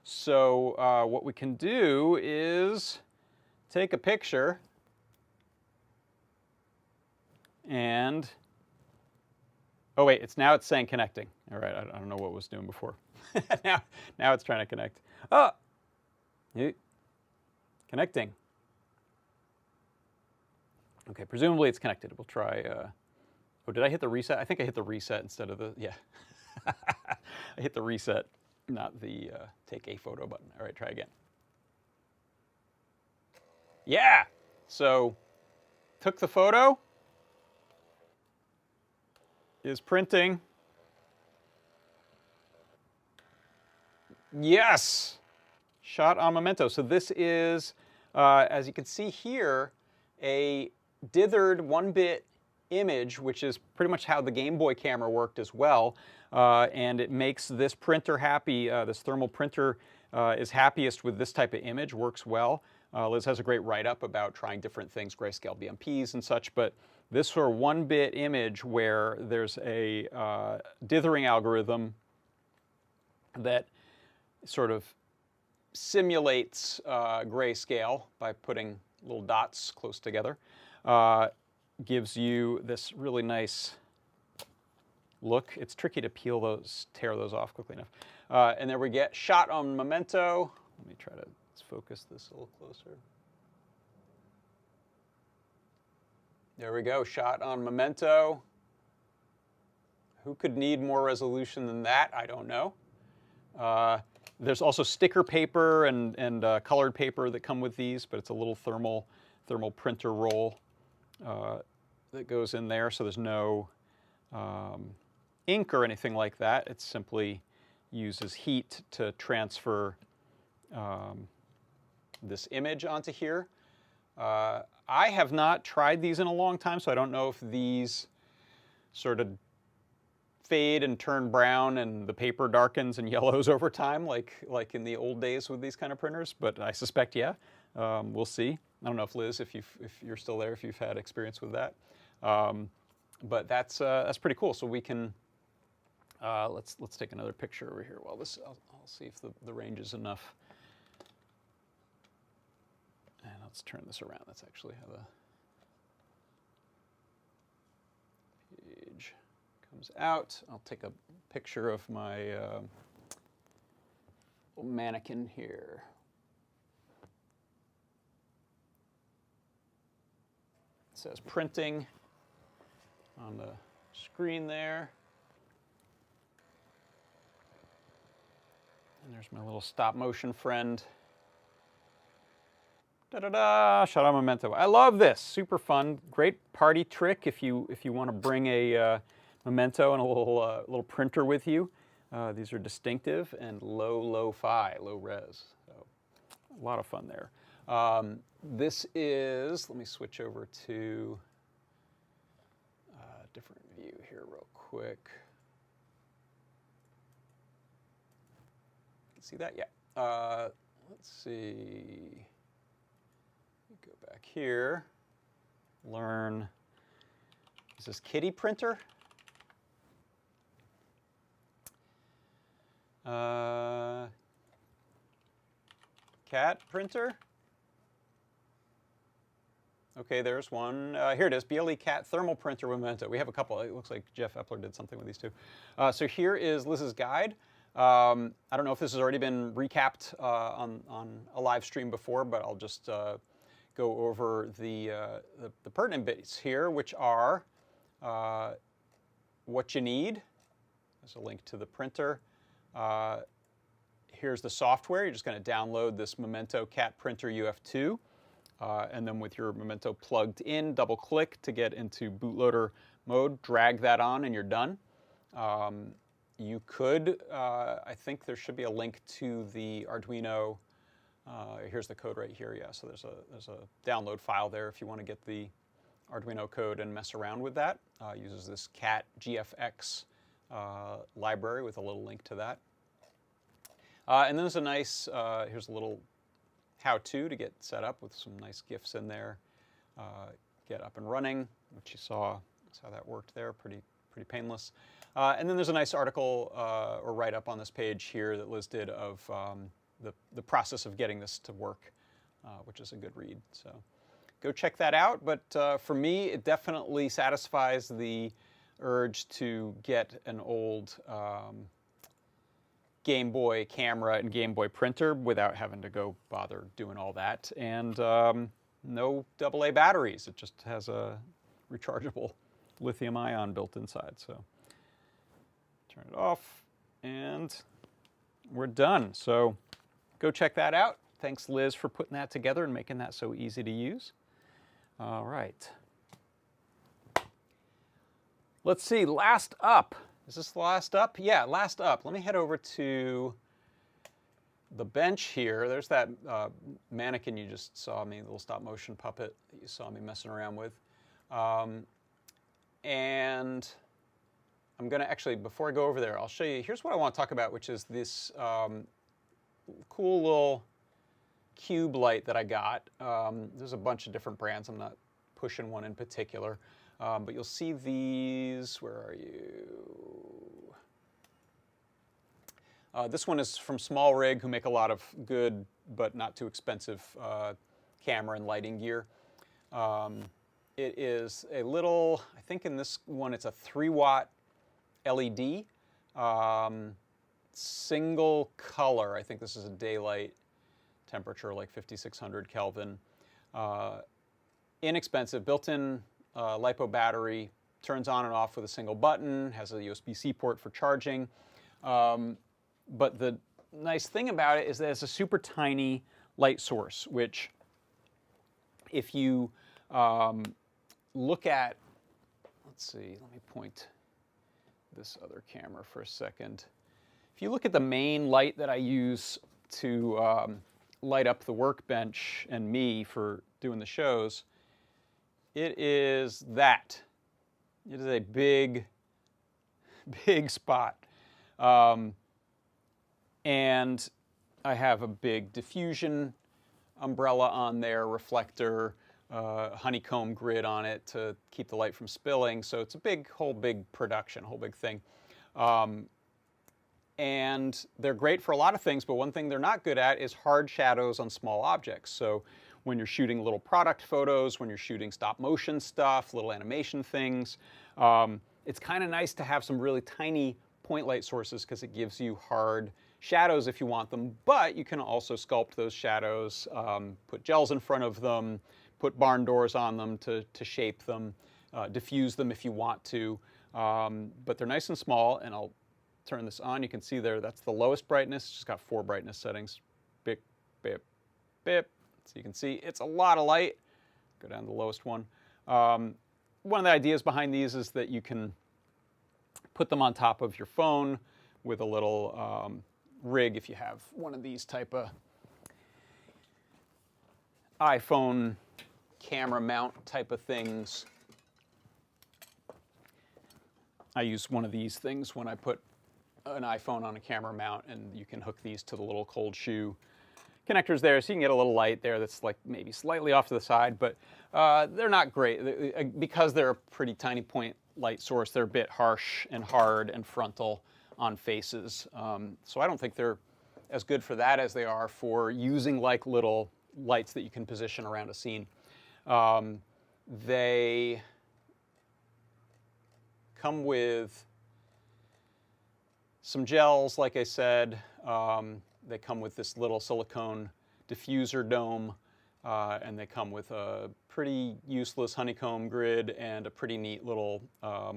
So what we can do is take a picture and, oh wait, now it's saying connecting. All right, I don't know what it was doing before. now it's trying to connect. Oh, connecting. Okay, presumably it's connected. We'll try, oh, did I hit the reset? I think I hit the reset instead of the, yeah. I hit the reset, not the take a photo button. All right, try again. Yeah, so took the photo, is printing. Yes, shot on MEMENTO. So this is, as you can see here, a dithered 1-bit image, which is pretty much how the Game Boy camera worked as well. And it makes this printer happy. This thermal printer is happiest with this type of image, works well. Liz has a great write-up about trying different things, grayscale BMPs and such, but this sort of 1-bit image where there's a dithering algorithm that sort of simulates grayscale by putting little dots close together, gives you this really nice look. It's tricky to tear those off quickly enough. And there we get shot on MEMENTO. Let me try to focus this a little closer. There we go, shot on MEMENTO. Who could need more resolution than that? I don't know. There's also sticker paper and colored paper that come with these, but it's a little thermal printer roll that goes in there, so there's no ink or anything like that. It simply uses heat to transfer this image onto here. I have not tried these in a long time, so I don't know if these sort of fade and turn brown and the paper darkens and yellows over time like in the old days with these kind of printers, but I suspect, yeah. We'll see. I don't know if Liz, if you're still there, if you've had experience with that. But that's pretty cool. So we can, let's take another picture over here. Well, I'll see if the range is enough. And let's turn this around. That's actually how the page comes out. I'll take a picture of my little mannequin here. It says printing on the screen there. And there's my little stop motion friend. Da-da-da, shut on Memento. I love this, super fun, great party trick if you want to bring a Memento and a little printer with you. These are distinctive and low-fi, low res. So a lot of fun there. This is, let me switch over to a different view here real quick. You can see that? Yeah. Let's see. Go back here. Learn. Is this kitty printer? Cat printer? Okay, there's one. Here it is, BLE Cat Thermal Printer Memento. We have a couple. It looks like Jeff Epler did something with these two. So here is Liz's guide. I don't know if this has already been recapped on a live stream before, but I'll just go over the pertinent bits here, which are what you need. There's a link to the printer. Here's the software. You're just going to download this Memento Cat Printer UF2. And then with your Memento plugged in, double click to get into bootloader mode, drag that on, and you're done. You could, I think there should be a link to the Arduino. Here's the code right here, yeah, so there's a download file there if you want to get the Arduino code and mess around with that. Uses this cat GFX library with a little link to that. And then there's a nice, here's a little how-to to get set up with some nice GIFs in there. Get up and running, which you saw, that's how that worked there, pretty painless. And then there's a nice article or write-up on this page here that Liz did of the process of getting this to work, which is a good read. So go check that out. But for me, it definitely satisfies the urge to get an old Game Boy camera and Game Boy printer without having to go bother doing all that. And no AA batteries. It just has a rechargeable lithium ion built inside. So turn it off and we're done. So go check that out. Thanks, Liz, for putting that together and making that so easy to use. All right. Let's see, last up. Is this the last up? Yeah, last up. Let me head over to the bench here. There's that mannequin you just saw me, the little stop motion puppet that you saw me messing around with. And I'm going to actually, before I go over there, I'll show you, here's what I want to talk about, which is this cool little cube light that I got. There's a bunch of different brands. I'm not pushing one in particular. But you'll see these, where are you? This one is from Small Rig, who make a lot of good but not too expensive camera and lighting gear. It is a little, I think in this one it's a 3-watt LED, single color. I think this is a daylight temperature, like 5600 Kelvin. Inexpensive, built-in LiPo battery, turns on and off with a single button, has a USB-C port for charging. But the nice thing about it is that it's a super tiny light source, which if you look at, let's see, let me point this other camera for a second. If you look at the main light that I use to light up the workbench and me for doing the shows, it is that. It is a big, big spot. And I have a big diffusion umbrella on there, reflector, honeycomb grid on it to keep the light from spilling. So it's a whole big production, whole big thing. And they're great for a lot of things, but one thing they're not good at is hard shadows on small objects. So when you're shooting little product photos, when you're shooting stop motion stuff, little animation things, it's kind of nice to have some really tiny point light sources because it gives you hard shadows if you want them, but you can also sculpt those shadows, put gels in front of them, put barn doors on them to shape them, diffuse them if you want to, but they're nice and small, and I'll turn this on. You can see there, that's the lowest brightness. It's just got 4 brightness settings. Bip, bip, bip. So you can see it's a lot of light. Go down to the lowest one. One of the ideas behind these is that you can put them on top of your phone with a little rig if you have one of these type of iPhone camera mount type of things. I use one of these things when I put an iPhone on a camera mount, and you can hook these to the little cold shoe connectors there, so you can get a little light there that's like maybe slightly off to the side, but they're not great. Because they're a pretty tiny point light source, they're a bit harsh and hard and frontal on faces. So I don't think they're as good for that as they are for using like little lights that you can position around a scene. They come with some gels, like I said. They come with this little silicone diffuser dome, and they come with a pretty useless honeycomb grid and a pretty neat little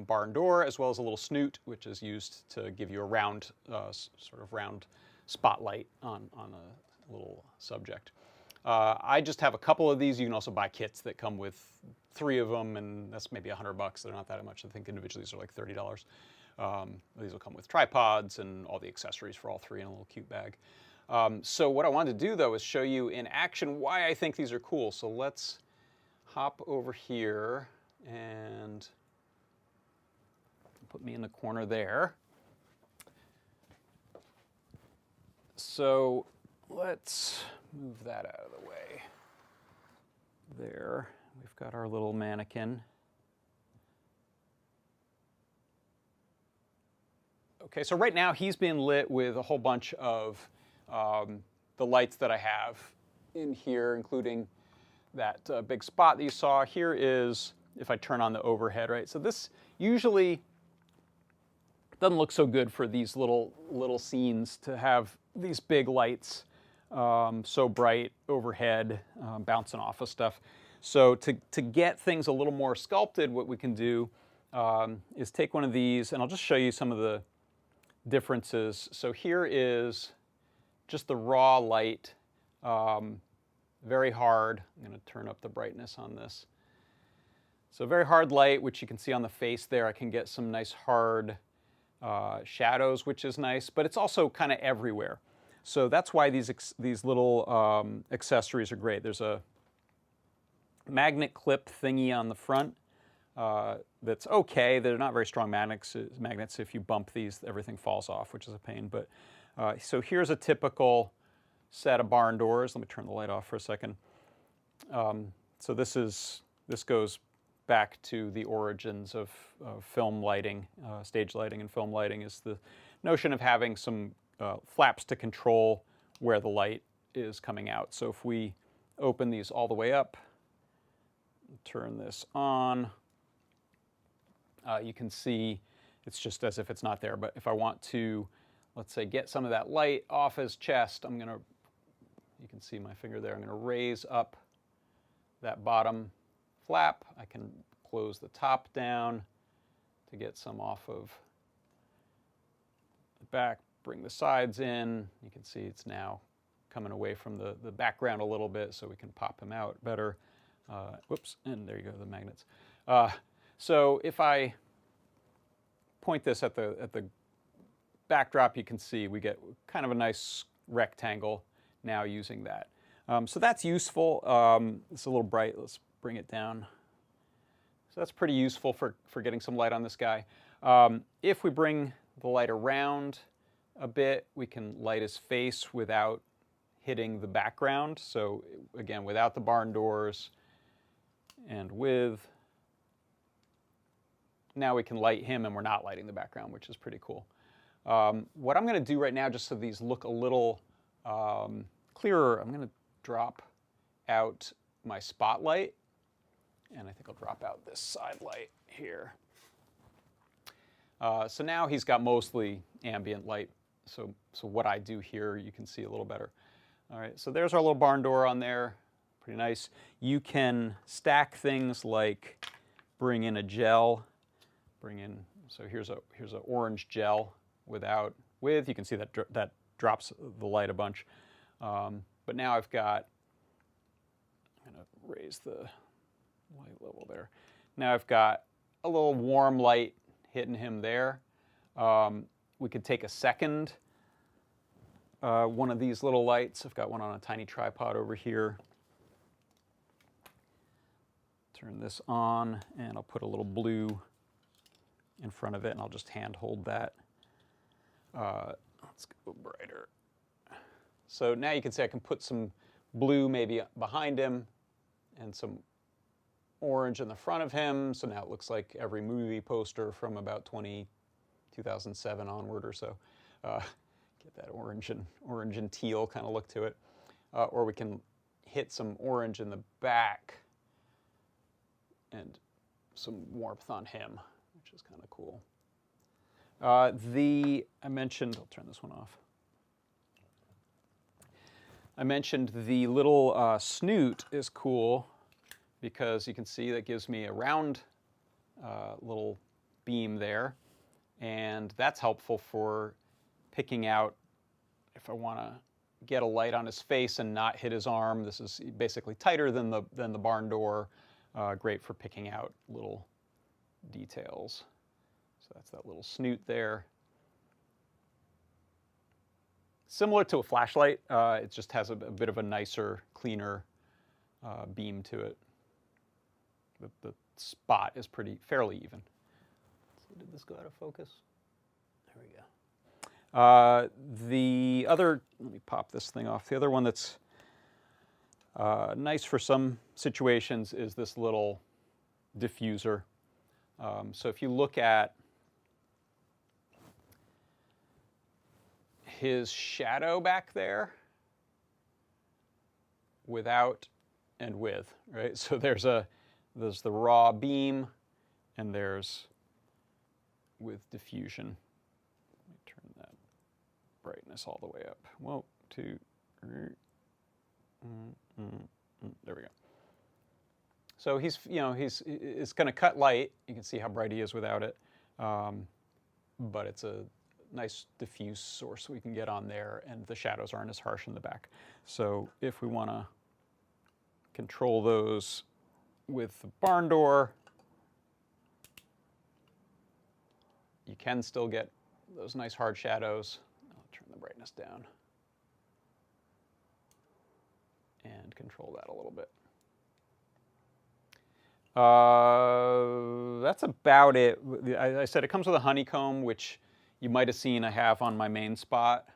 barn door, as well as a little snoot, which is used to give you a round, sort of round spotlight on a little subject. I just have a couple of these. You can also buy kits that come with 3 of them, and that's maybe $100. They're not that much. I think individually these are like $30. These will come with tripods and all the accessories for all 3 in a little cute bag. So what I wanted to do, though, is show you in action why I think these are cool. So let's hop over here and put me in the corner there. So let's move that out of the way. There, we've got our little mannequin. Okay, so right now he's being lit with a whole bunch of the lights that I have in here, including that big spot that you saw. Here is, if I turn on the overhead, right? So this usually doesn't look so good for these little scenes to have these big lights so bright overhead, bouncing off of stuff. So to get things a little more sculpted, what we can do is take one of these, and I'll just show you some of the differences. So here is just the raw light, very hard. I'm going to turn up the brightness on this. So very hard light, which you can see on the face there. I can get some nice hard shadows, which is nice, but it's also kind of everywhere. So that's why these little accessories are great. There's a magnet clip thingy on the front that's okay. They're not very strong magnets. If you bump these, everything falls off, which is a pain. But so here's a typical set of barn doors. Let me turn the light off for a second. So this goes back to the origins of film lighting, stage lighting and film lighting, is the notion of having some flaps to control where the light is coming out. So if we open these all the way up, turn this on, you can see it's just as if it's not there. But if I want to, let's say, get some of that light off his chest, I'm going to, you can see my finger there, I'm going to raise up that bottom flap. I can close the top down to get some off of the back bring the sides in. You can see it's now coming away from the background a little bit, so we can pop him out better. Whoops, and there you go, the magnets. So if I point this at the backdrop, you can see we get kind of a nice rectangle now using that. So that's useful. It's a little bright. Let's bring it down. So that's pretty useful for getting some light on this guy. If we bring the light around a bit, we can light his face without hitting the background. So again, without the barn doors and with. Now we can light him and we're not lighting the background, which is pretty cool. What I'm going to do right now, just so these look a little clearer, I'm going to drop out my spotlight, and I think I'll drop out this side light here. So now he's got mostly ambient light, so what I do here you can see a little better. All right, so there's our little barn door on there, pretty nice. You can stack things like bring in a gel, so here's an orange gel with. You can see that drops the light a bunch. But now I'm going to raise the light level there. Now I've got a little warm light hitting him there. We could take a second one of these little lights. I've got one on a tiny tripod over here. Turn this on, and I'll put a little blue in front of it, and I'll just hand hold that. Let's go brighter. So now you can see I can put some blue maybe behind him and some orange in the front of him. So now it looks like every movie poster from about 2007 onward or so. Get that orange and teal kind of look to it. Or we can hit some orange in the back and some warmth on him, which is kind of cool. I mentioned, I'll turn this one off. I mentioned the little snoot is cool because you can see that gives me a round little beam there, and that's helpful for picking out if I want to get a light on his face and not hit his arm. This is basically tighter than the barn door. Great for picking out little details. So that's that little snoot there. Similar to a flashlight, it just has a bit of a nicer, cleaner beam to it. The spot is fairly even. So did this go out of focus? There we go. The other, let me pop this thing off. The other one that's nice for some situations is this little diffuser. So if you look at his shadow back there, without and with, right? So there's the raw beam, and there's with diffusion. Let me turn that brightness all the way up. 1, 2, 3. There we go. So it's going to cut light. You can see how bright he is without it, but it's a nice diffuse source we can get on there, and the shadows aren't as harsh in the back. So if we want to control those with the barn door, you can still get those nice hard shadows. I'll turn the brightness down and control that a little bit. That's about it. I said it comes with a honeycomb, which you might have seen I have on my main spot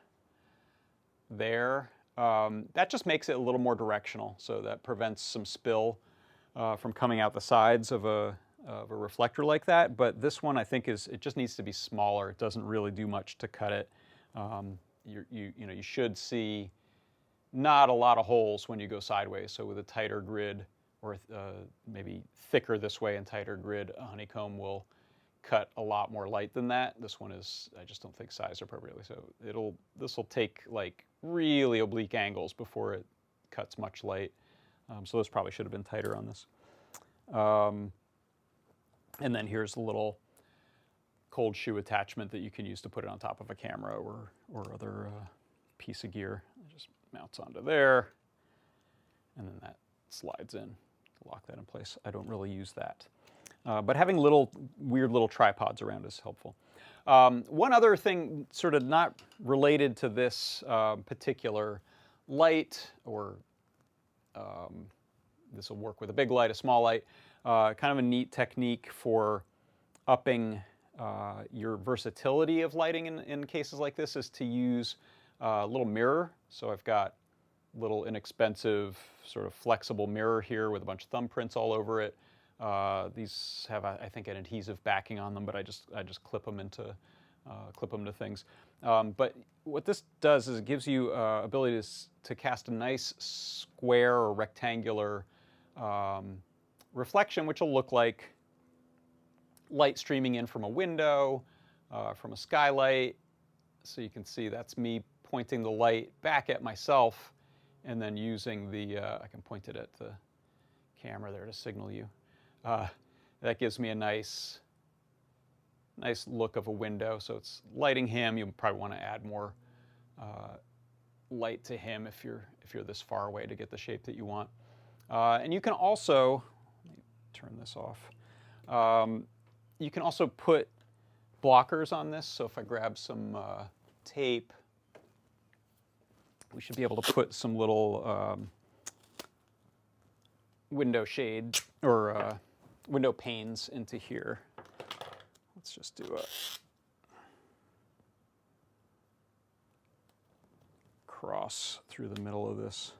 there. That just makes it a little more directional, so that prevents some spill from coming out the sides of a reflector like that. But this one, I think, it just needs to be smaller. It doesn't really do much to cut it. You should see not a lot of holes when you go sideways. So with a tighter grid, or maybe thicker this way and tighter grid, a honeycomb will cut a lot more light than that. This one is, I just don't think, sized appropriately. So this will take like really oblique angles before it cuts much light. So this probably should have been tighter on this. And then here's a little cold shoe attachment that you can use to put it on top of a camera or other piece of gear. It just mounts onto there, and then that slides in to lock that in place. I don't really use that. But having weird little tripods around is helpful. One other thing, sort of not related to this particular light, or this will work with a big light, a small light, kind of a neat technique for upping your versatility of lighting in cases like this is to use a little mirror. So I've got a little inexpensive sort of flexible mirror here with a bunch of thumbprints all over it. These have, I think, an adhesive backing on them, but I just clip them into things. But what this does is it gives you ability to cast a nice square or rectangular reflection, which will look like light streaming in from a window, from a skylight. So you can see that's me pointing the light back at myself, and then using the, I can point it at the camera there to signal you. That gives me a nice look of a window. So it's lighting him. You probably want to add more light to him if you're this far away to get the shape that you want. And you can also, let me turn this off. You can also put blockers on this. So if I grab some tape, we should be able to put some little window shade or window panes into here. Let's just do a cross through the middle of this.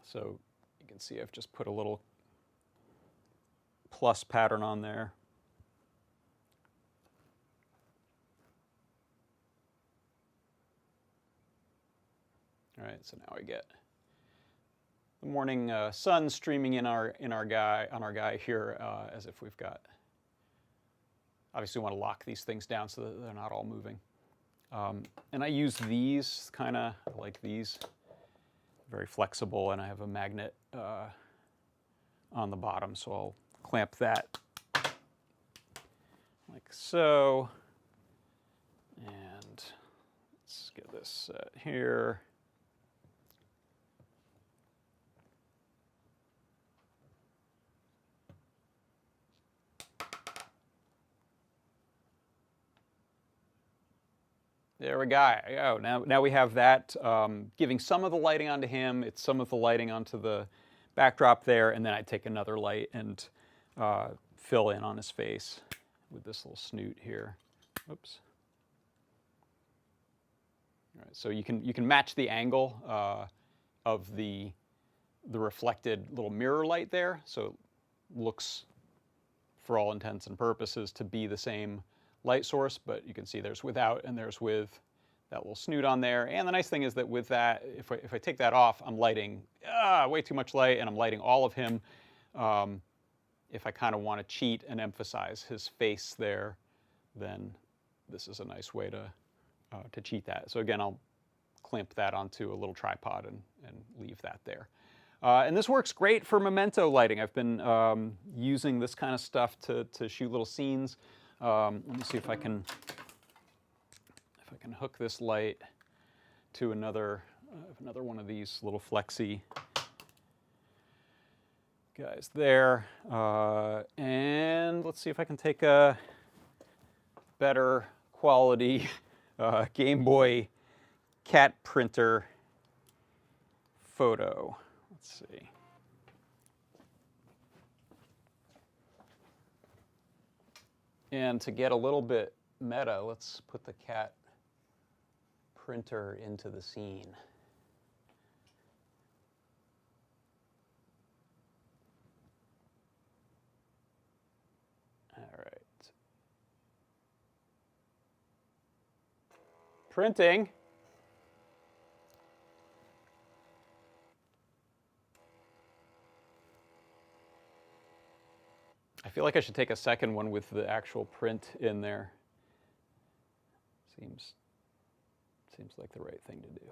So you can see I've just put a little plus pattern on there. All right, so now I get the morning sun streaming in on our guy here, as if we've got. Obviously, we want to lock these things down so that they're not all moving. And I use these like these, very flexible, and I have a magnet on the bottom, so I'll clamp that like so. And let's get this set here. There we go. Now we have that, giving some of the lighting onto him. It's some of the lighting onto the backdrop there, and then I take another light and fill in on his face with this little snoot here. Oops. All right, so you can match the angle of the reflected little mirror light there, so it looks, for all intents and purposes, to be the same light source, but you can see there's without and there's with that little snoot on there. And the nice thing is that with that, if I take that off, I'm lighting way too much light, and I'm lighting all of him. If I kind of want to cheat and emphasize his face there, then this is a nice way to cheat that. So again, I'll clamp that onto a little tripod and leave that there. And this works great for memento lighting. I've been using this kind of stuff to shoot little scenes. Let me see if I can hook this light to another one of these little flexi guys there. And let's see if I can take a better quality Game Boy cat printer photo. Let's see. And to get a little bit meta, let's put the cat printer into the scene. All right. Printing. I feel like I should take a second one with the actual print in there. Seems like the right thing to do.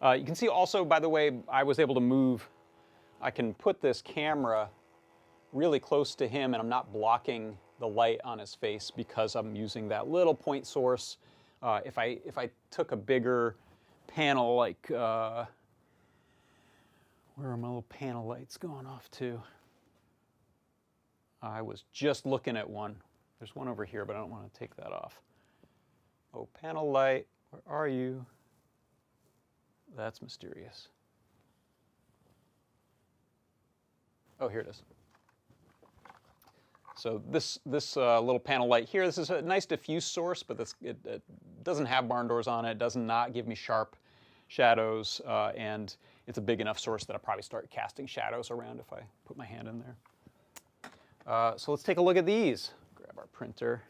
You can see also, by the way, I was able to move. I can put this camera really close to him, and I'm not blocking the light on his face because I'm using that little point source. If I took a bigger panel, like where are my little panel lights going off to? I was just looking at one. There's one over here, but I don't want to take that off. Oh, panel light, where are you? That's mysterious. Oh, here it is. So this little panel light here, this is a nice diffuse source, but it doesn't have barn doors on it. It does not give me sharp shadows, and it's a big enough source that I'll probably start casting shadows around if I put my hand in there. So let's take a look at these. Grab our printer.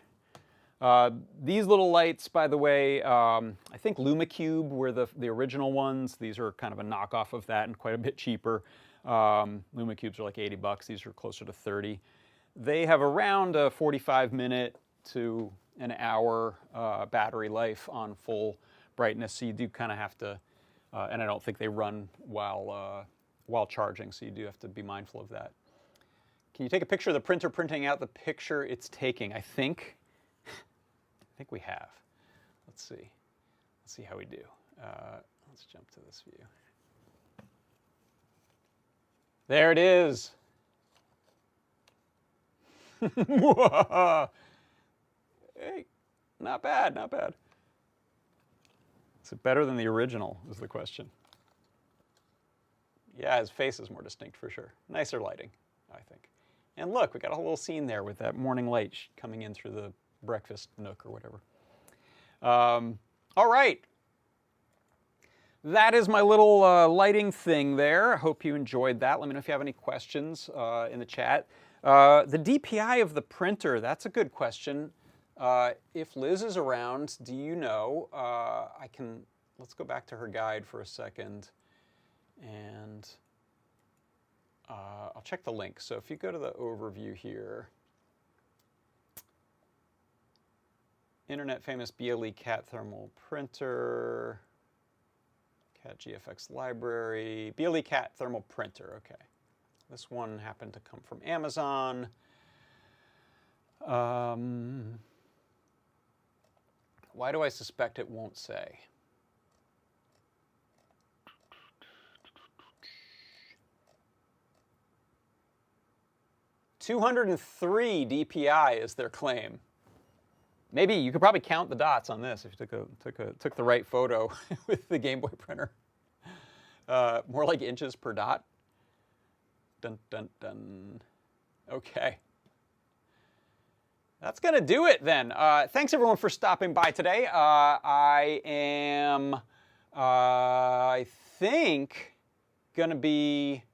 These little lights, by the way, I think LumaCube were the original ones. These are kind of a knockoff of that and quite a bit cheaper. LumaCubes are like $80. These are closer to 30. They have around a 45-minute to an hour battery life on full brightness, so you do kind of have to, and I don't think they run while charging, so you do have to be mindful of that. Can you take a picture of the printer printing out the picture it's taking? I think we have. Let's see. Let's see how we do. Let's jump to this view. There it is. Hey, not bad, not bad. Is it better than the original, is the question. Yeah, his face is more distinct for sure. Nicer lighting, I think. And look, we got a little scene there with that morning light coming in through the breakfast nook or whatever. All right. That is my little lighting thing there. I hope you enjoyed that. Let me know if you have any questions in the chat. The DPI of the printer, that's a good question. If Liz is around, do you know? Let's go back to her guide for a second, and I'll check the link. So if you go to the overview here, Internet famous BLE cat thermal printer, cat GFX library, BLE cat thermal printer, okay. This one happened to come from Amazon. Why do I suspect it won't say? $203 DPI is their claim. Maybe you could probably count the dots on this if you took the right photo with the Game Boy printer. More like inches per dot. Dun, dun, dun. Okay. That's going to do it then. Thanks everyone for stopping by today. I am, I think, going to be,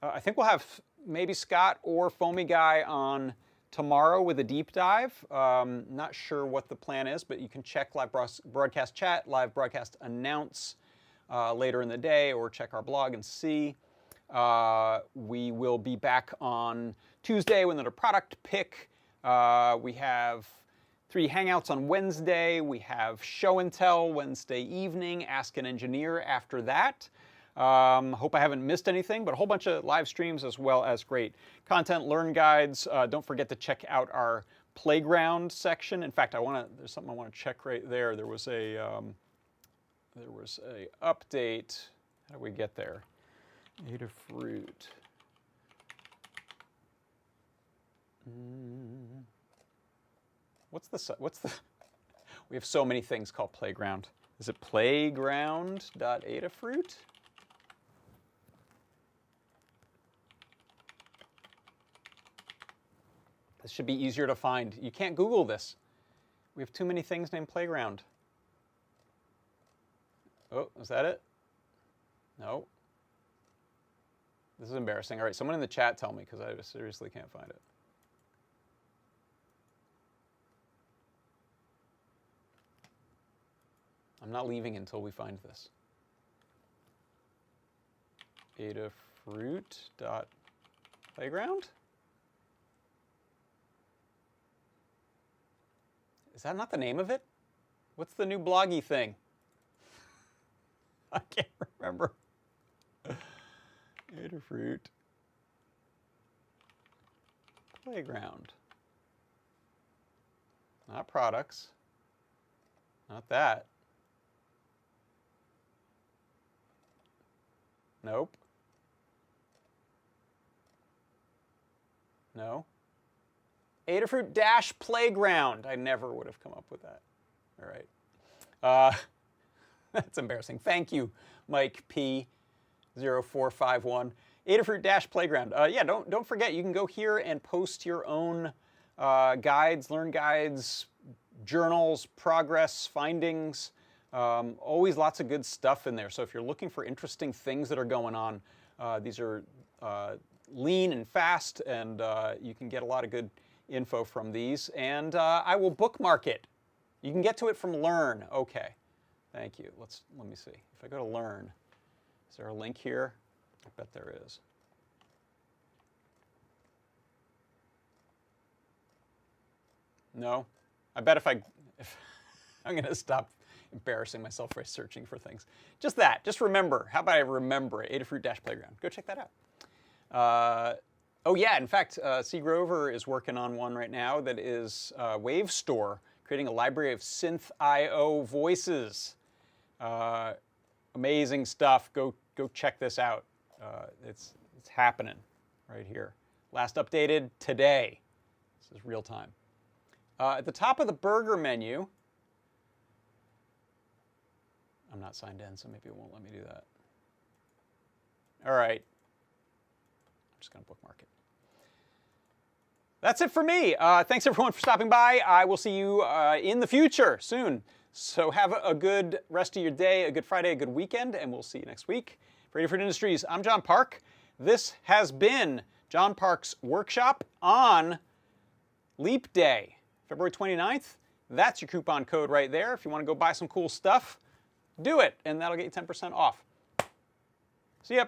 I think we'll have maybe Scott or Foamy Guy on tomorrow with a deep dive. Not sure what the plan is, but you can check live broadcast chat, live broadcast announce later in the day, or check our blog and see. We will be back on Tuesday with another product pick. We have 3 Hangouts on Wednesday. We have Show and Tell Wednesday evening, Ask an Engineer after that. Hope I haven't missed anything, but a whole bunch of live streams as well as great content, learn guides. Don't forget to check out our playground section. In fact, there's something I want to check right there. There was a update. How do we get there? Adafruit. What's the? We have so many things called playground. Is it playground.adafruit? This should be easier to find. You can't Google this. We have too many things named playground. Oh, is that it? No. This is embarrassing. All right, someone in the chat tell me, because I seriously can't find it. I'm not leaving until we find this. Adafruit.playground? Is that not the name of it? What's the new bloggy thing? I can't remember. Adafruit. Playground. Not products. Not that. Nope. No. Adafruit dash playground. I never would have come up with that. All right. That's embarrassing. Thank you, Mike P0451. Adafruit dash playground. Yeah, don't forget, you can go here and post your own guides, learn guides, journals, progress, findings. Always lots of good stuff in there. So if you're looking for interesting things that are going on, these are lean and fast, and you can get a lot of good info from these. And I will bookmark it. You can get to it from Learn. Okay, thank you. Let me see. If I go to Learn, is there a link here? I bet there is. No? I bet if I'm going to stop embarrassing myself by searching for things. Just that. Just remember. How about I remember it? Adafruit dash playground. Go check that out. Oh yeah, in fact, C. Grover is working on one right now that is Wave Store, creating a library of synth I/O voices. Amazing stuff. Go check this out. It's happening right here. Last updated today. This is real time. At the top of the burger menu, I'm not signed in, so maybe it won't let me do that. All right. I'm just going to bookmark it. That's it for me. Thanks, everyone, for stopping by. I will see you in the future soon. So have a good rest of your day, a good Friday, a good weekend, and we'll see you next week. For Adafruit Industries, I'm John Park. This has been John Park's workshop on Leap Day, February 29th. That's your coupon code right there. If you want to go buy some cool stuff, do it, and that'll get you 10% off. See ya.